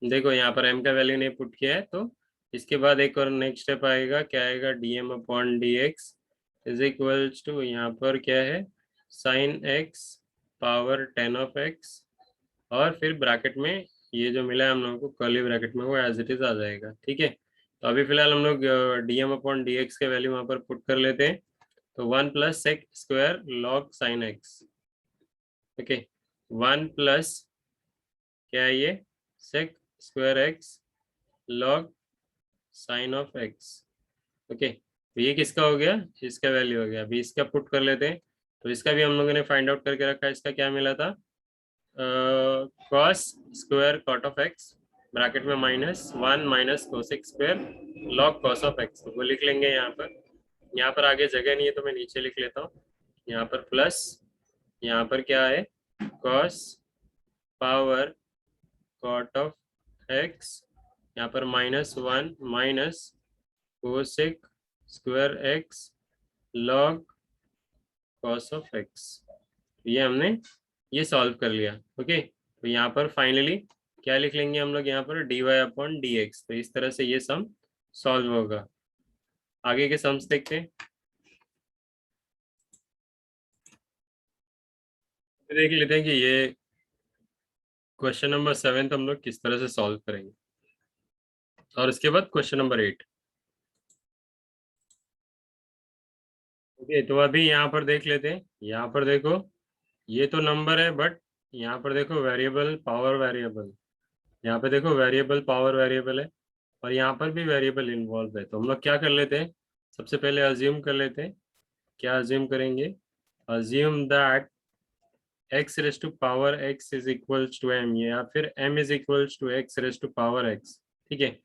देखो यहाँ पर m का वैल्यू ने पुट किया है, तो इसके बाद एक और नेक्स्ट स्टेप आएगा, क्या आएगा, dm upon d x is equals to, यहाँ पर क्या है, sine x power 10 of x, और फिर ब्रैकेट में ये जो मिला है हम लोगों को कर्ली ब्रैकेट में, वो एज इट इज आ जाएगा। ठीक है, तो अभी फिलहाल हम लोग dm अपॉन डी एक्स के वैल्यू वहाँ पर पुट कर लेते हैं। तो 1 plus sec square log sine x, okay, 1 plus क्या है ये, sec square x log sine of x, okay. तो ये किसका हो गया, इसका वैल्यू हो गया। अभी इसका पुट कर लेते हैं, तो इसका भी हम लोगों ने फाइंड आउट करके रखा है। इसका क्या मिला था, cos square cot of x bracket में minus 1 minus cosec square log cos of x, वो लिख लेंगे यहाँ पर। यहाँ पर आगे जगह नहीं है तो मैं नीचे लिख लेता हूँ, यहाँ पर प्लस, यहाँ पर क्या है, cos power cot of x, यहाँ पर -1 minus cosec square x log cos of x. ये हमने ये सॉल्व कर लिया। ओके, तो यहाँ पर फाइनली क्या लिख लेंगे हम लोग, यहाँ पर dy अपॉन डी एक्स। तो इस तरह से ये सम सॉल्व होगा। आगे के सम्स देखते हैं। देख लेते हैं कि ये क्वेश्चन नंबर 7 हम लोग किस तरह से सॉल्व करेंगे, और इसके बाद क्वेश्चन नंबर 8। ओके, तो अभी यहाँ पर देख लेते हैं। यहाँ पर देखो, ये तो नंबर है, बट यहाँ पर देखो वेरिएबल पावर वेरिएबल, यहाँ पे देखो वेरिएबल पावर वेरिएबल है, और यहाँ पर भी वेरिएबल इन्वॉल्व है। तो हम लोग क्या कर लेते हैं, सबसे पहले अज्यूम कर लेते हैं। क्या अज्यूम करेंगे, assume that x raise to power x is equals to m, या फिर m is equals to x raise to power x। ठीक है,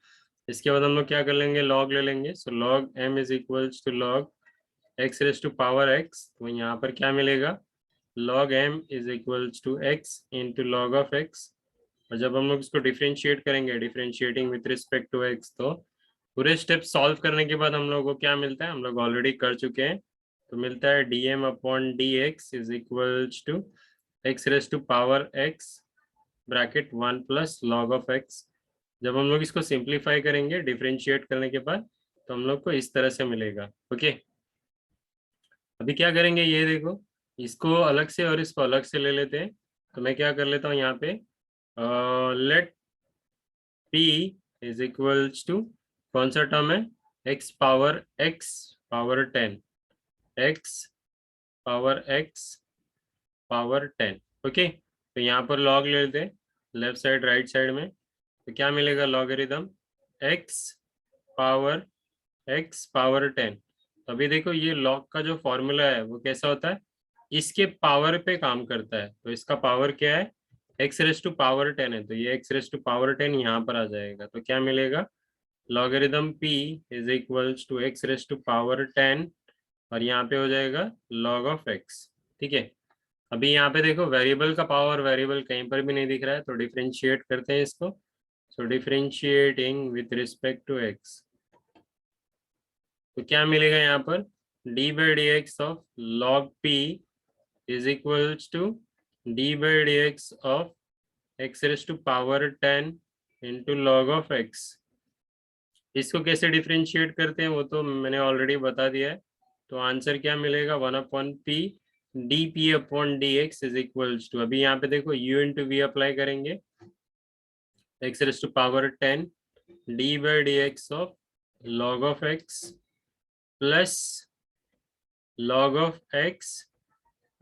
इसके बाद हम लोग क्या कर लेंगे, लॉग ले लेंगे। So log m is equals to log x raise to power x। तो यहाँ पर क्या मिलेगा, log m is equals to x into log of x। और जब हम लोग इसको डिफरेंशिएट करेंगे, differentiating with respect to x, तो पूरे स्टेप सॉल्व करने के बाद हम लोग को क्या मिलता है, हम लोग ऑलरेडी कर चुके हैं। तो मिलता है dm upon d x is equals to x raise to power x bracket 1 plus log of x। जब हम लोग इसको सिंप्लीफाई करेंगे डिफरेंशिएट करने के बाद, तो हम लोग को इस तरह से मिलेगा। ओके, अभी क्या करेंगे, ये देखो, इसको अलग से और इसको अलग से ले लेते हैं। तो मैं क्या कर लेता हूँ यहाँ पे, let p is equals to, कौन सा टर्म है, x power x power 10, x power x power 10। Okay, तो यहाँ पर लॉग ले लेते हैं, लेफ्ट साइड राइट साइड में। तो क्या मिलेगा, लॉगरिथम x पावर 10। अभी देखो, ये लॉग का जो फॉर्मूला है वो कैसा होता है, इसके पावर पे काम करता है। तो इसका पावर क्या है, x रेस टू पावर 10 है, तो ये x रेस टू पावर 10 यहाँ पर आ जाएगा। तो क्या मिलेगा, logarithm p is equals to x raise to power 10, और यहाँ पे हो जाएगा log ऑफ x। ठीक है, अभी यहाँ पे देखो वेरिएबल का पावर वेरिएबल कहीं पर भी नहीं दिख रहा है, तो डिफरेंशिएट करते हैं इसको। So differentiating with respect to x, तो क्या मिलेगा यहाँ पर, d by d x of log p is equals to d by d x of x raise to power 10 into log of x। इसको कैसे डिफरेंशिएट करते हैं वो तो मैंने ऑलरेडी बता दिया है। तो आंसर क्या मिलेगा, 1 upon p d p upon d x is equals to, अभी यहाँ पे देखो u इंटू वी अप्लाई करेंगे, x raise to power 10 d by d x of log of x plus log of x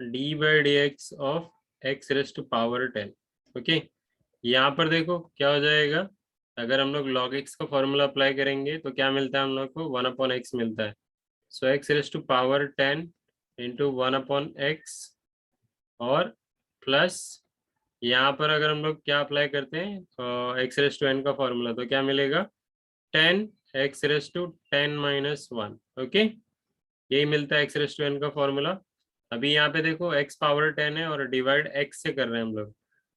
d by d x of x raise to power 10। Okay, यहाँ पर देखो क्या हो जाएगा, अगर हम लोग log x का फॉर्मूला अप्लाई करेंगे तो क्या मिलता है हम लोग को, 1 अपॉन एक्स मिलता है। So x raise to power 10 into 1 upon x, और प्लस यहाँ पर अगर हम लोग क्या अप्लाई करते हैं x रेस टू n का फॉर्मूला, तो क्या मिलेगा, 10 x raise to 10 minus 1। Okay, यही मिलता है x रेस टू n का फॉर्मूला। अभी यहाँ पे देखो x पावर 10 है और डिवाइड x से कर रहे हैं हम लोग,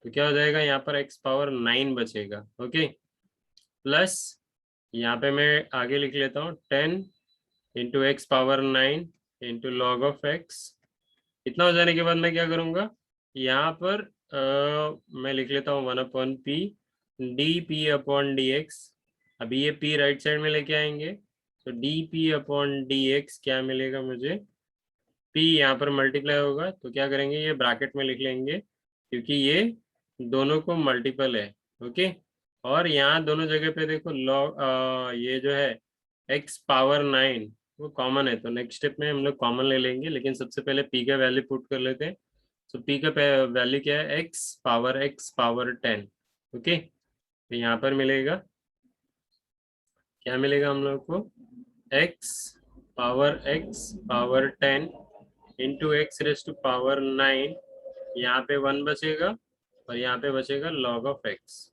तो क्या हो जाएगा, यहाँ पर x पावर 9 बचेगा। ओके, प्लस यहाँ पे मैं आगे लिख लेता हूँ 10 into x power 9 into log of x। इतना हो जाने के बाद मैं क्या करूँगा, यहाँ पर मैं लिख लेता हूँ 1/p dp/dx। अभी ये p राइट साइड में लेके आएंगे तो dp/dx क्या मिलेगा मुझे, p यहाँ पर मल्टीप्लाई होगा तो क्या करेंगे, ये ब्रैकेट में लिख लेंगे क्योंकि ये दोनों को मल्टीपल है। ओके, और यहाँ दोनों जगह पे देखो लॉग ये जो है x⁻9 वो कॉमन है, तो नेक्स्ट स्टेप में हम लोग कॉमन ले लेंगे, लेकिन सबसे पहले p का वैल्यू पुट कर लेते हैं। तो p का वैल्यू क्या है, x⁻10। ओके, तो यहाँ पर मिलेगा, क्या मिलेगा हम लोग को, x⁻10 इंटू x⁻9, यहाँ पे 1 बचेगा और यहाँ पे बचेगा log ऑफ x।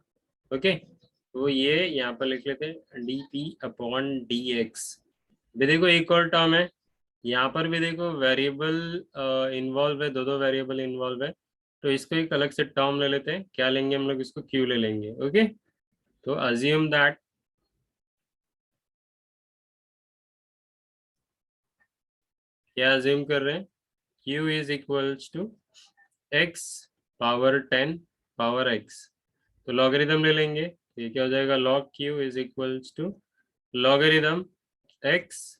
ओके, तो ये यहाँ पर लिख लेते हैं dp/dx। भी देखो एक और टर्म है, यहाँ पर भी देखो वेरिएबल इन्वॉल्व है, दो वेरिएबल इन्वॉल्व है, तो इसको एक अलग से टर्म ले लेते हैं। क्या लेंगे हम लोग, इसको q ले लेंगे। ओके, तो अज्यूम दैट क्या अज्यूम कर रहे हैं, q is equals to x⁻10 power x, तो लॉगरिथम ले लेंगे, तो ये क्या हो जाएगा, log q is equals to logarithm x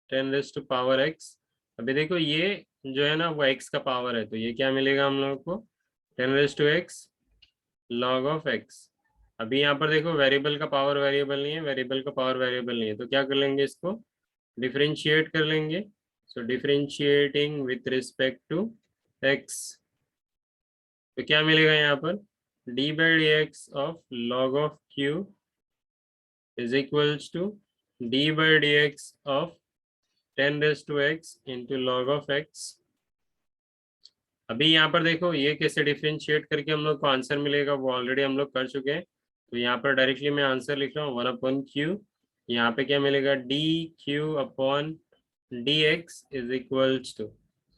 10⁻x। अभी देखो ये जो है ना वो x का पावर है, तो ये क्या मिलेगा हम लोग को, 10⁻x log ऑफ x। अभी यहाँ पर देखो वेरिएबल का पावर वेरिएबल नहीं है, वेरिएबल का पावर वेरिएबल नहीं है, तो क्या कर लेंगे, इसको डिफरेंशिएट कर लेंगे। So differentiating with respect to x, तो क्या मिलेगा यहाँ पर, d/dx of log of q is equals to d/dx of 10⁻x into log of x। अभी यहाँ पर देखो ये कैसे डिफरेंशिएट करके हम लोग को आंसर मिलेगा, वो ऑलरेडी हम लोग कर चुके हैं, तो यहाँ पर डायरेक्टली मैं आंसर लिख रहा हूँ 1/q। यहाँ पे क्या मिलेगा, dq/dx इज इक्वल्स टू,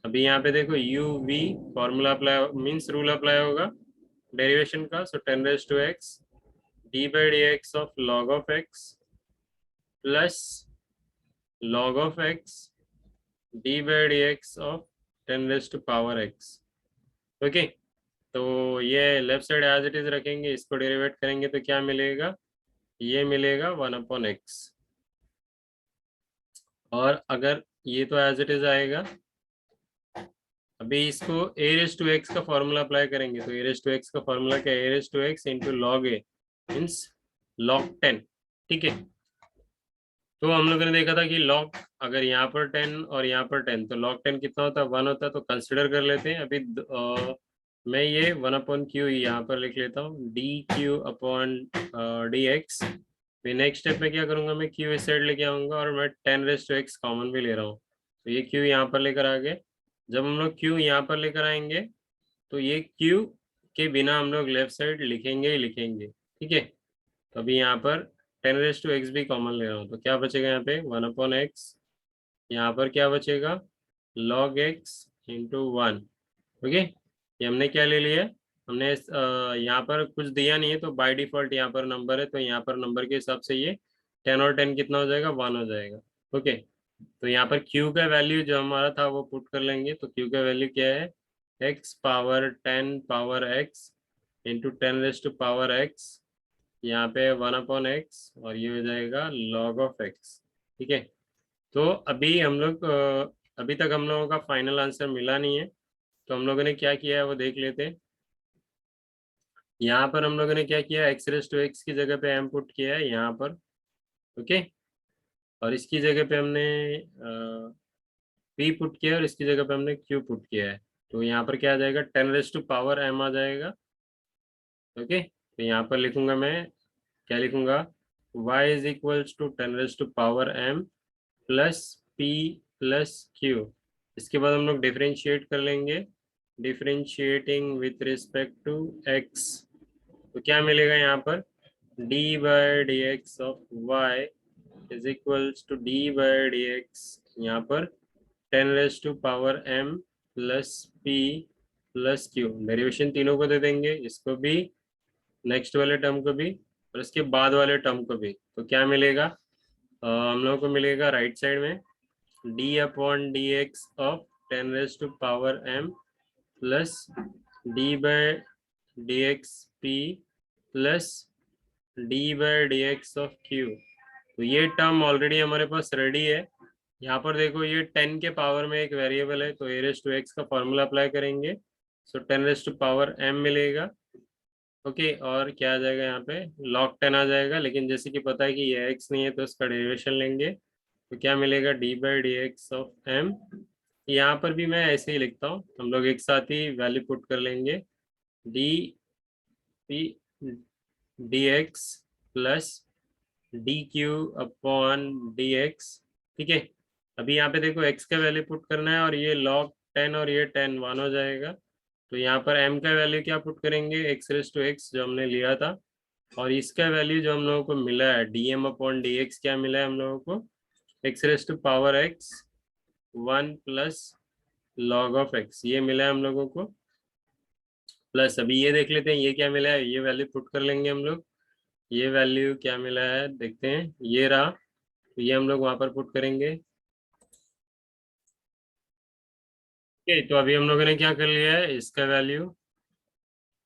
अभी यहाँ पे देखो u v formula apply means rule apply होगा डेरिवेशन का, so 10⁻x d/dx of log of x plus log of x d/dx of 10⁻x। Okay, तो ये left side as it is रखेंगे, इसको डेरिवेट करेंगे तो क्या मिलेगा, ये मिलेगा 1/x। और अगर ये तो एज इट इज आएगा, अभी इसको a⁻x का फॉर्मूला अप्लाई करेंगे, तो a⁻x का फॉर्मूला क्या है, a⁻x into log a means log 10। ठीक है, तो हम लोगों ने देखा था कि log अगर यहाँ पर 10 और यहाँ पर 10, तो log 10 कितना होता है, 1 होता है, तो कंसिडर कर लेते हैं। अभी मैं ये 1/q यहाँ पर लिख लेता हूँ, dq/dx। फिर नेक्स्ट स्टेप में क्या करूंगा, मैं q इस साइड लेके आऊंगा और मैं 10⁻x कॉमन भी ले रहा हूँ, तो ये q यहाँ पर लेकर आ गए। जब हम लोग q यहाँ पर लेकर आएंगे तो ये q के बिना हम लोग लेफ्ट साइड लिखेंगे ही लिखेंगे। ठीक है, तो अभी यहाँ पर 10⁻x भी कॉमन ले रहा हूँ, तो क्या बचेगा यहाँ पे 1/x, यहाँ पर क्या बचेगा log x इंटू 1। ओके, ये हमने क्या ले लिया, हमने यहाँ पर कुछ दिया नहीं है, तो बाय डिफॉल्ट यहाँ पर नंबर है, तो यहाँ पर नंबर के हिसाब से ये 10 और 10 कितना हो जाएगा, 1 हो जाएगा। ओके, तो यहाँ पर q का वैल्यू जो हमारा था वो पुट कर लेंगे, तो q का वैल्यू क्या है, x⁻10 power x into 10⁻x, यहाँ पे 1/x और ये हो जाएगा log ऑफ x। ठीक है, तो अभी हम लोग अभी तक हम लोगों का फाइनल आंसर मिला नहीं है, तो हम लोगों ने क्या किया है वो देख लेते हैं। यहाँ पर हम लोगों ने क्या किया, x⁻x की जगह पे m पुट किया है यहाँ पर। ओके, और इसकी जगह पे हमने p पुट किया है और इसकी जगह पे हमने q पुट किया है, तो यहाँ पर क्या आ जाएगा, 10⁻m आ जाएगा। ओके, तो यहाँ पर लिखूंगा मैं, क्या लिखूंगा, y is equals to 10⁻m plus p plus q। इसके बाद हम लोग डिफरेंशिएट कर लेंगे, differentiating with respect to x, तो क्या मिलेगा यहाँ पर, d/dx of y is equals to d/dx यहाँ पर 10⁻m plus p plus q। Derivation तीनों को दे देंगे, इसको भी, नेक्स्ट वाले टर्म को भी और इसके बाद वाले टर्म को भी, तो क्या मिलेगा, हम लोगों को मिलेगा राइट साइड में d/dx of 10⁻m plus dx p plus d by d x of q. तो ये टर्म ऑलरेडी हमारे पास रेडी है। यहाँ पर देखो ये 10 के पावर में एक वेरिएबल है, तो ए रेस टू एक्स का फॉर्मूला अप्लाई करेंगे, सो 10 रेस टू पावर m मिलेगा। ओके, और क्या आ जाएगा यहाँ पे, log 10 आ जाएगा। लेकिन जैसे कि पता है कि ये x नहीं है तो इसका डेरिवेशन लेंगे, तो क्या मिलेगा, d by d x of m। यहाँ पर भी मैं ऐसे ही लिखता हूँ, हम लोग एक साथ ही वैल्यू पुट कर लेंगे, D P D x plus D Q upon d x. ठीक है, अभी यहाँ पे देखो x का वैल्यू पुट करना है, और ये log 10 और ये 10 वन हो जाएगा। तो यहाँ पर m का वैल्यू क्या पुट करेंगे, x रेस टू x जो हमने लिया था, और इसका वैल्यू जो हम लोगों को मिला है dm अपॉन डी एक्स, क्या मिला है हम लोगों को, x raise to power x 1 plus log of x, ये मिला है हम लोगों को। प्लस अभी ये देख लेते हैं ये क्या मिला है, ये वैल्यू पुट कर लेंगे हम लोग। ये वैल्यू क्या मिला है देखते हैं, ये रहा, तो ये हम लोग वहां पर पुट करेंगे। ओके, तो अभी हम लोगों ने क्या कर लिया है, इसका वैल्यू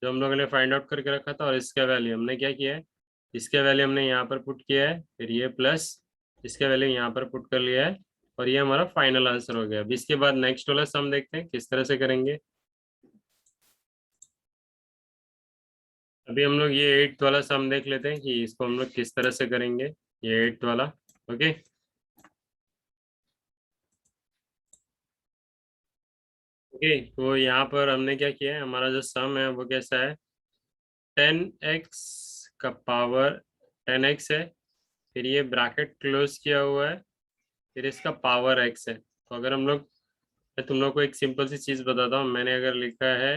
जो हम लोगों ने फाइंड आउट करके रखा था, और इसका वैल्यू हमने क्या किया है, इसका वैल्यू हमने यहाँ पर पुट किया है, फिर ये प्लस इसका वैल्यू यहाँ पर पुट कर लिया है, और ये हमारा फाइनल आंसर हो गया। अभी इसके बाद नेक्स्ट वाला सम देखते हैं किस तरह से करेंगे। अभी हम लोग ये 8th वाला सम देख लेते हैं कि इसको हम लोग किस तरह से करेंगे, ये 8th वाला। ओके, ओके, तो यहाँ पर हमने क्या किया है, हमारा जो सम है वो कैसा है, 10x का पावर 10x है, फिर ये ब्रैकेट क्लोज किया हुआ है, फिर इसका पावर x है। तो अगर हम लोग, मैं तुम लोग को एक सिंपल सी चीज बताता हूँ, मैंने अगर लिखा है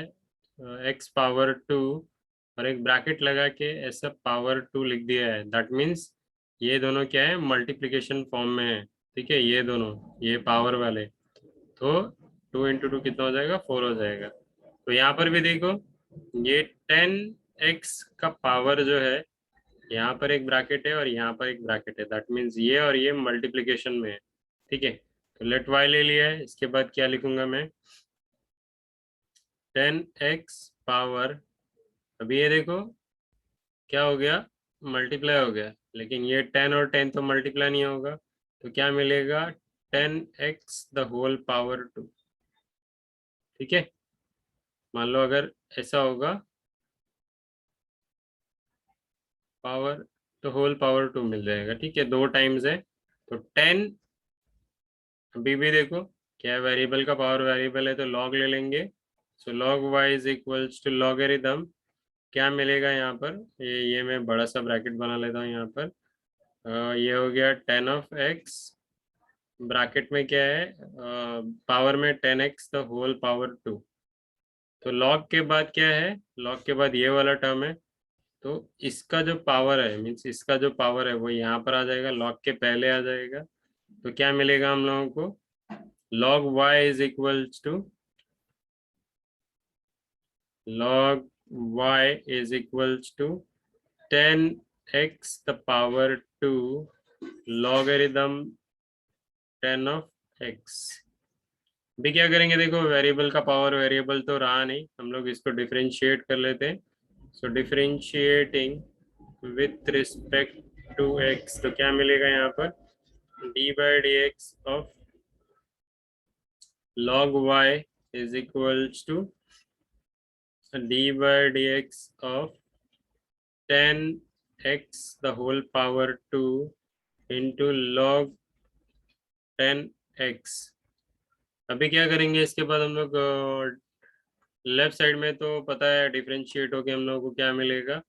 x पावर 2 और एक ब्रैकेट लगा के ऐसा पावर 2 लिख दिया है, दैट मीन्स ये दोनों क्या है, मल्टीप्लिकेशन फॉर्म में है। ठीक है, ये दोनों, ये पावर वाले, तो 2 × 2 कितना हो जाएगा, 4 हो जाएगा। तो यहाँ पर भी देखो, ये 10x का पावर जो है, यहाँ पर एक ब्रैकेट है और यहाँ पर एक ब्रैकेट है, दैट मीन्स ये और ये मल्टीप्लिकेशन में है। ठीक है, तो लेट वाई ले लिया है, इसके बाद क्या लिखूंगा मैं, 10x पावर, अभी ये देखो क्या हो गया, मल्टीप्लाई हो गया, लेकिन ये 10 और 10 तो मल्टीप्लाई नहीं होगा, तो क्या मिलेगा, 10x द होल पावर 2। ठीक है, मान लो अगर ऐसा होगा, पावर तो होल पावर 2 मिल जाएगा। ठीक है, 2 टाइम्स है, तो 10, अभी भी देखो क्या है, वेरिएबल का पावर वेरिएबल है तो लॉग ले लेंगे, so log y is equals to logarithm, क्या मिलेगा यहाँ पर, ये मैं बड़ा सा ब्रैकेट बना लेता हूँ यहाँ पर, ये हो गया 10 of x, ब्रैकेट में क्या है, पावर में 10x द होल पावर 2। तो लॉग के बाद क्या है, लॉग के बाद ये वाला टर्म है, तो इसका जो पावर है, मीन्स इसका जो पावर है वो यहाँ पर आ जाएगा, लॉग के पहले आ जाएगा। तो क्या मिलेगा हम लोगों को, log y is equals to, log y is equals to 10x the power 2 logarithm 10 of x। अभी क्या करेंगे, देखो वेरिएबल का पावर वेरिएबल तो रहा नहीं, हम लोग इसको डिफरेंशिएट कर लेते हैं। So differentiating with respect to x, तो क्या मिलेगा यहाँ पर, d by d x of log y is equals to d by dx of 10x the whole power 2 into log 10x। अभी क्या करेंगे, इसके बाद हम लोग लेफ्ट साइड में तो पता है डिफरेंशिएट होके हम लोग को क्या मिलेगा,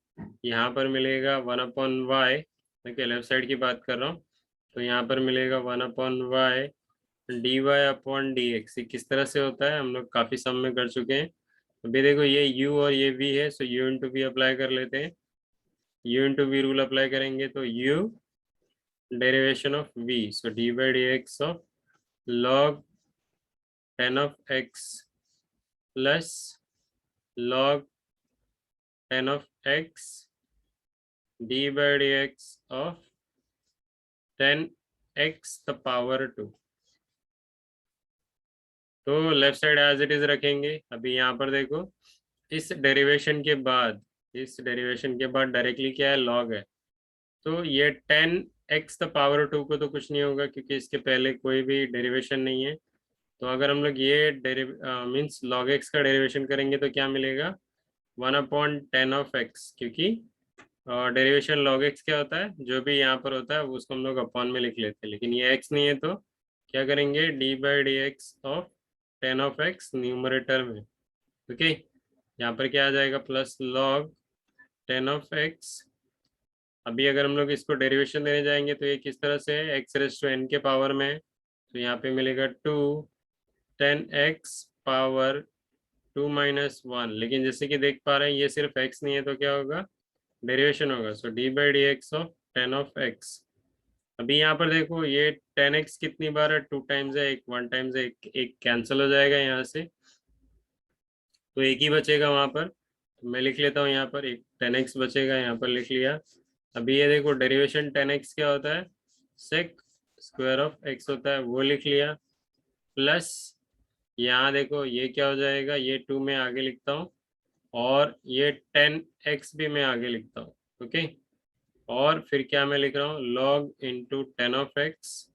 यहाँ पर मिलेगा 1/y। देखिए लेफ्ट साइड की बात कर रहा हूँ, तो यहाँ पर मिलेगा 1/y d y upon d x. किस तरह से होता है, हम लोग काफी सम में कर चुके हैं। अभी देखो ये u और ये v है, so u into v apply कर लेते हैं, u into v rule apply करेंगे तो u derivation of v, so d by d x of log 10 of x plus log 10 of x d by d x of 10x the power 2। तो left side as it is रखेंगे। अभी यहाँ पर देखो इस डेरिवेशन के बाद, डायरेक्टली क्या है, लॉग है। तो ये 10x द पावर 2 को तो कुछ नहीं होगा क्योंकि इसके पहले कोई भी डेरिवेशन नहीं है। तो अगर हम लोग ये मीन्स लॉग एक्स का डेरिवेशन करेंगे तो क्या मिलेगा, 1/10 ऑफ x, क्योंकि डेरिवेशन लॉग एक्स क्या होता है, जो भी यहाँ पर होता है वो उसको हम लोग अपॉन में लिख लेते हैं, लेकिन ये x नहीं है तो क्या करेंगे, d/dx of 10 of x numerator में। ओके, यहाँ पर क्या आ जाएगा, प्लस लॉग 10 ऑफ x। अभी अगर हम लोग इसको डेरिवेशन देने जाएंगे तो ये किस तरह से है, x⁻n के पावर में है। तो यहाँ पे मिलेगा 2 10x⁻2 - 1, लेकिन जैसे कि देख पा रहे हैं ये सिर्फ x नहीं है तो क्या होगा, डेरिवेशन होगा। सो d/dx ऑफ 10 ऑफ x। अभी यहाँ पर देखो ये 10x कितनी बार है, 2 टाइम्स है, एक 1 टाइम्स है, एक कैंसिल हो जाएगा यहाँ से, तो एक ही बचेगा वहां पर। तो मैं लिख लेता हूँ यहाँ पर, एक 10x बचेगा, यहाँ पर लिख लिया। अभी ये देखो डेरिवेशन 10x क्या होता है, सेक स्क्वायर ऑफ x होता है, वो लिख लिया। प्लस यहाँ देखो ये क्या हो जाएगा, ये 2 में आगे लिखता हूँ, और ये 10x भी मैं आगे लिखता हूँ। ओके, और फिर क्या मैं लिख रहा हूँ, लॉग इंटू 10 ऑफ x।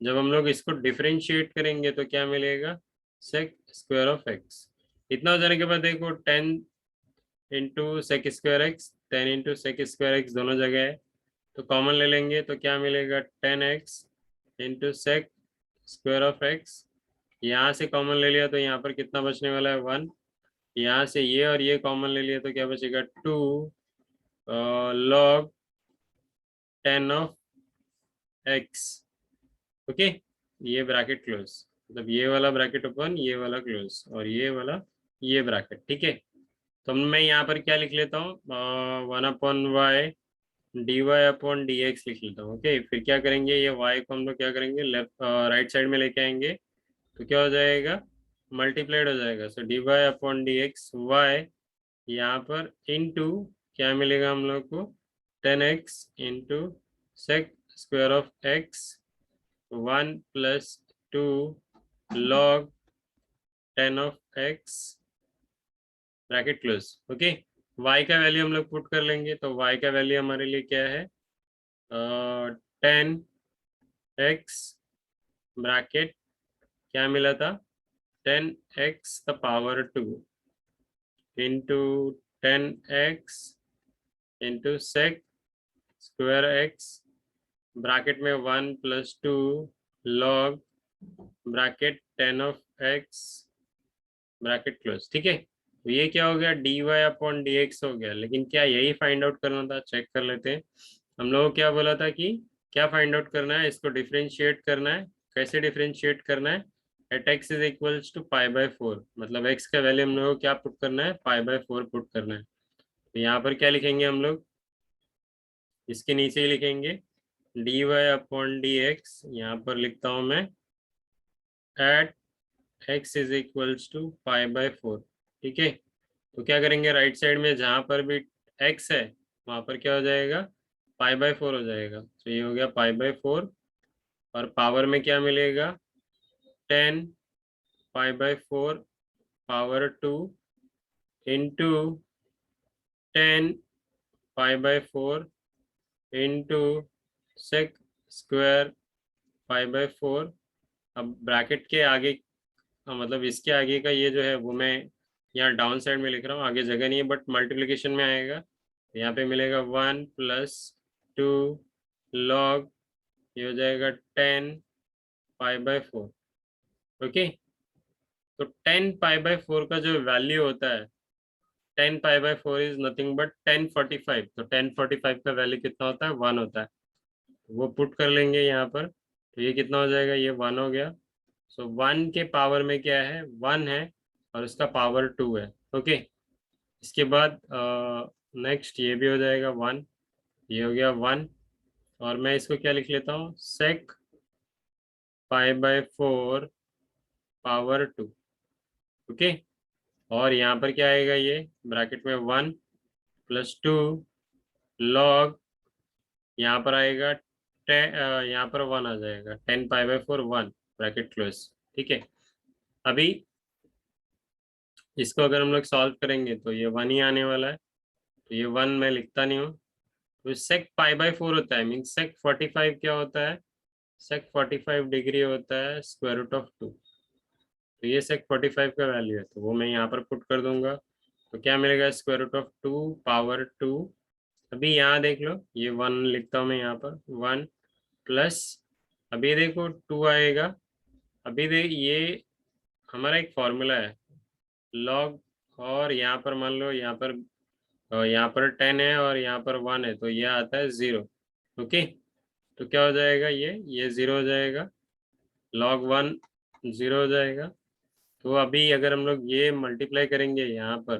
जब हम लोग इसको डिफरेंशिएट करेंगे तो क्या मिलेगा, सेक स्क्वायर ऑफ x। इतना हो जाने के बाद देखो 10 into sec square x, 10 into sec square x दोनों जगह है, तो कॉमन ले लेंगे तो क्या मिलेगा, 10x into sec square of x। यहाँ से कॉमन ले लिया तो यहाँ पर कितना बचने वाला है, 1। यहाँ से ये और ये कॉमन ले लिया तो क्या बचेगा, 2 लॉग 10 ऑफ x। ओके, ये ब्रैकेट क्लोज, मतलब ये वाला ब्रैकेट ओपन, ये वाला क्लोज, और ये वाला ये ब्रैकेट। ठीक है, तो मैं यहाँ पर क्या लिख लेता हूँ, 1/y dy/dx लिख लेता हूँ। ओके, फिर क्या करेंगे, ये y को हम लोग क्या करेंगे, लेफ्ट राइट साइड में लेके आएंगे, तो क्या हो जाएगा, मल्टीप्लाइड हो जाएगा। सो dy/dx y, यहाँ पर इनटू क्या मिलेगा हम लोग को, 10x into sec square of x 1 + 2 log 10 of x bracket close. Okay, y का वैल्यू हम लोग पुट कर लेंगे, तो y का वैल्यू हमारे लिए क्या है, 10x ब्रैकेट क्या मिला था, 10x⁻² into 10x into sec square x bracket में 1 + 2 log bracket 10 of x bracket close. ठीक है, तो ये क्या हो गया, dy/dx हो गया। लेकिन क्या यही फाइंड आउट करना था, चेक कर लेते हैं। हम लोगों को क्या बोला था कि क्या फाइंड आउट करना है, इसको डिफरेंशिएट करना है। कैसे डिफरेंशिएट करना है, at x is equals to π/4, मतलब x का वैल्यू हम लोगों को क्या पुट करना है, π/4 पुट करना है। तो यहाँ पर क्या लिखेंगे हम लोग, इसके नीचे ही लिखेंगे dy/dx, यहाँ पर लिखता हूँ मैं at x is equals to π/4। ठीक है, तो क्या करेंगे, राइट साइड में जहां पर भी x है वहां पर क्या हो जाएगा, π/4 हो जाएगा। तो ये हो गया π/4, और पावर में क्या मिलेगा, 10 π/4 इंटू 10 π/4 इंटू सेक स्क्वायर π/4। अब ब्रैकेट के आगे, मतलब इसके आगे का ये जो है वो मैं यहाँ डाउन साइड में लिख रहा हूँ, आगे जगह नहीं है, बट मल्टीप्लिकेशन में आएगा। यहाँ पे मिलेगा 1 + 2 लॉग, ये हो जाएगा 10 π/4। ओके, तो 10 π/4 का जो वैल्यू होता है, 10 π/4 इज नथिंग बट 1045। तो 1045 का वैल्यू कितना होता है, 1 होता है। वो पुट कर लेंगे यहाँ पर, तो ये कितना हो जाएगा, ये 1 हो गया। सो 1 के पावर में क्या है, 1 है, और उसका पावर 2 है। ओके, इसके बाद नेक्स्ट ये भी हो जाएगा 1, ये हो गया 1, और मैं इसको क्या लिख लेता हूँ, सेक π/4 पावर 2। ओके, और यहाँ पर क्या आएगा, ये ब्रैकेट में 1 + 2 लॉग, यहाँ पर आएगा यहाँ पर 1 आ जाएगा, 10 π/4 1 ब्रैकेट क्लोज। ठीक है, अभी इसको अगर हम लोग सॉल्व करेंगे तो ये 1 ही आने वाला है, तो ये 1 मैं लिखता नहीं हूँ। तो sec π/4 होता है, मीन sec 45 क्या होता है, sec 45 डिग्री होता है स्क्वायर रूट ऑफ 2। तो ये sec 45 का वैल्यू है, तो वो मैं यहाँ पर पुट कर दूंगा। तो क्या मिलेगा, स्क्वायर रूट ऑफ 2 पावर 2। अभी यहाँ देख लो, ये 1 लिखता हूँ मैं यहाँ पर, 1 प्लस, अभी देखो 2 आएगा। अभी देख, ये हमारा एक फॉर्मूला है लॉग, और यहाँ पर मान लो यहाँ पर 10 है और यहाँ पर 1 है, तो ये आता है 0। ओके, तो क्या हो जाएगा, ये 0 हो जाएगा, log 1 0 हो जाएगा। तो अभी अगर हम लोग ये मल्टीप्लाई करेंगे यहाँ पर,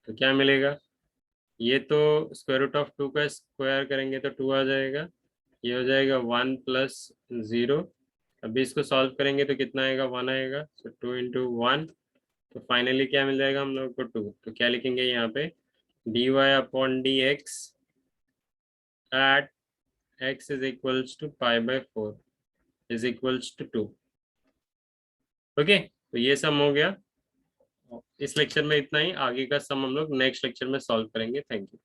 तो क्या मिलेगा, ये तो स्क्वायर रूट ऑफ 2 का स्क्वायर करेंगे तो 2 आ जाएगा, ये हो जाएगा 1 प्लस 0। अभी इसको सॉल्व करेंगे तो कितना आएगा, 1 आएगा, तो 2 इंटू 1। तो फाइनली क्या मिल जाएगा हम लोग को, 2। तो क्या लिखेंगे यहाँ पे, dy upon dx at x is equals to π/4 is equals to 2। Okay, तो ये सम हो गया। इस लेक्चर में इतना ही, आगे का सम हम लोग नेक्स्ट लेक्चर में सॉल्व करेंगे। Thank you.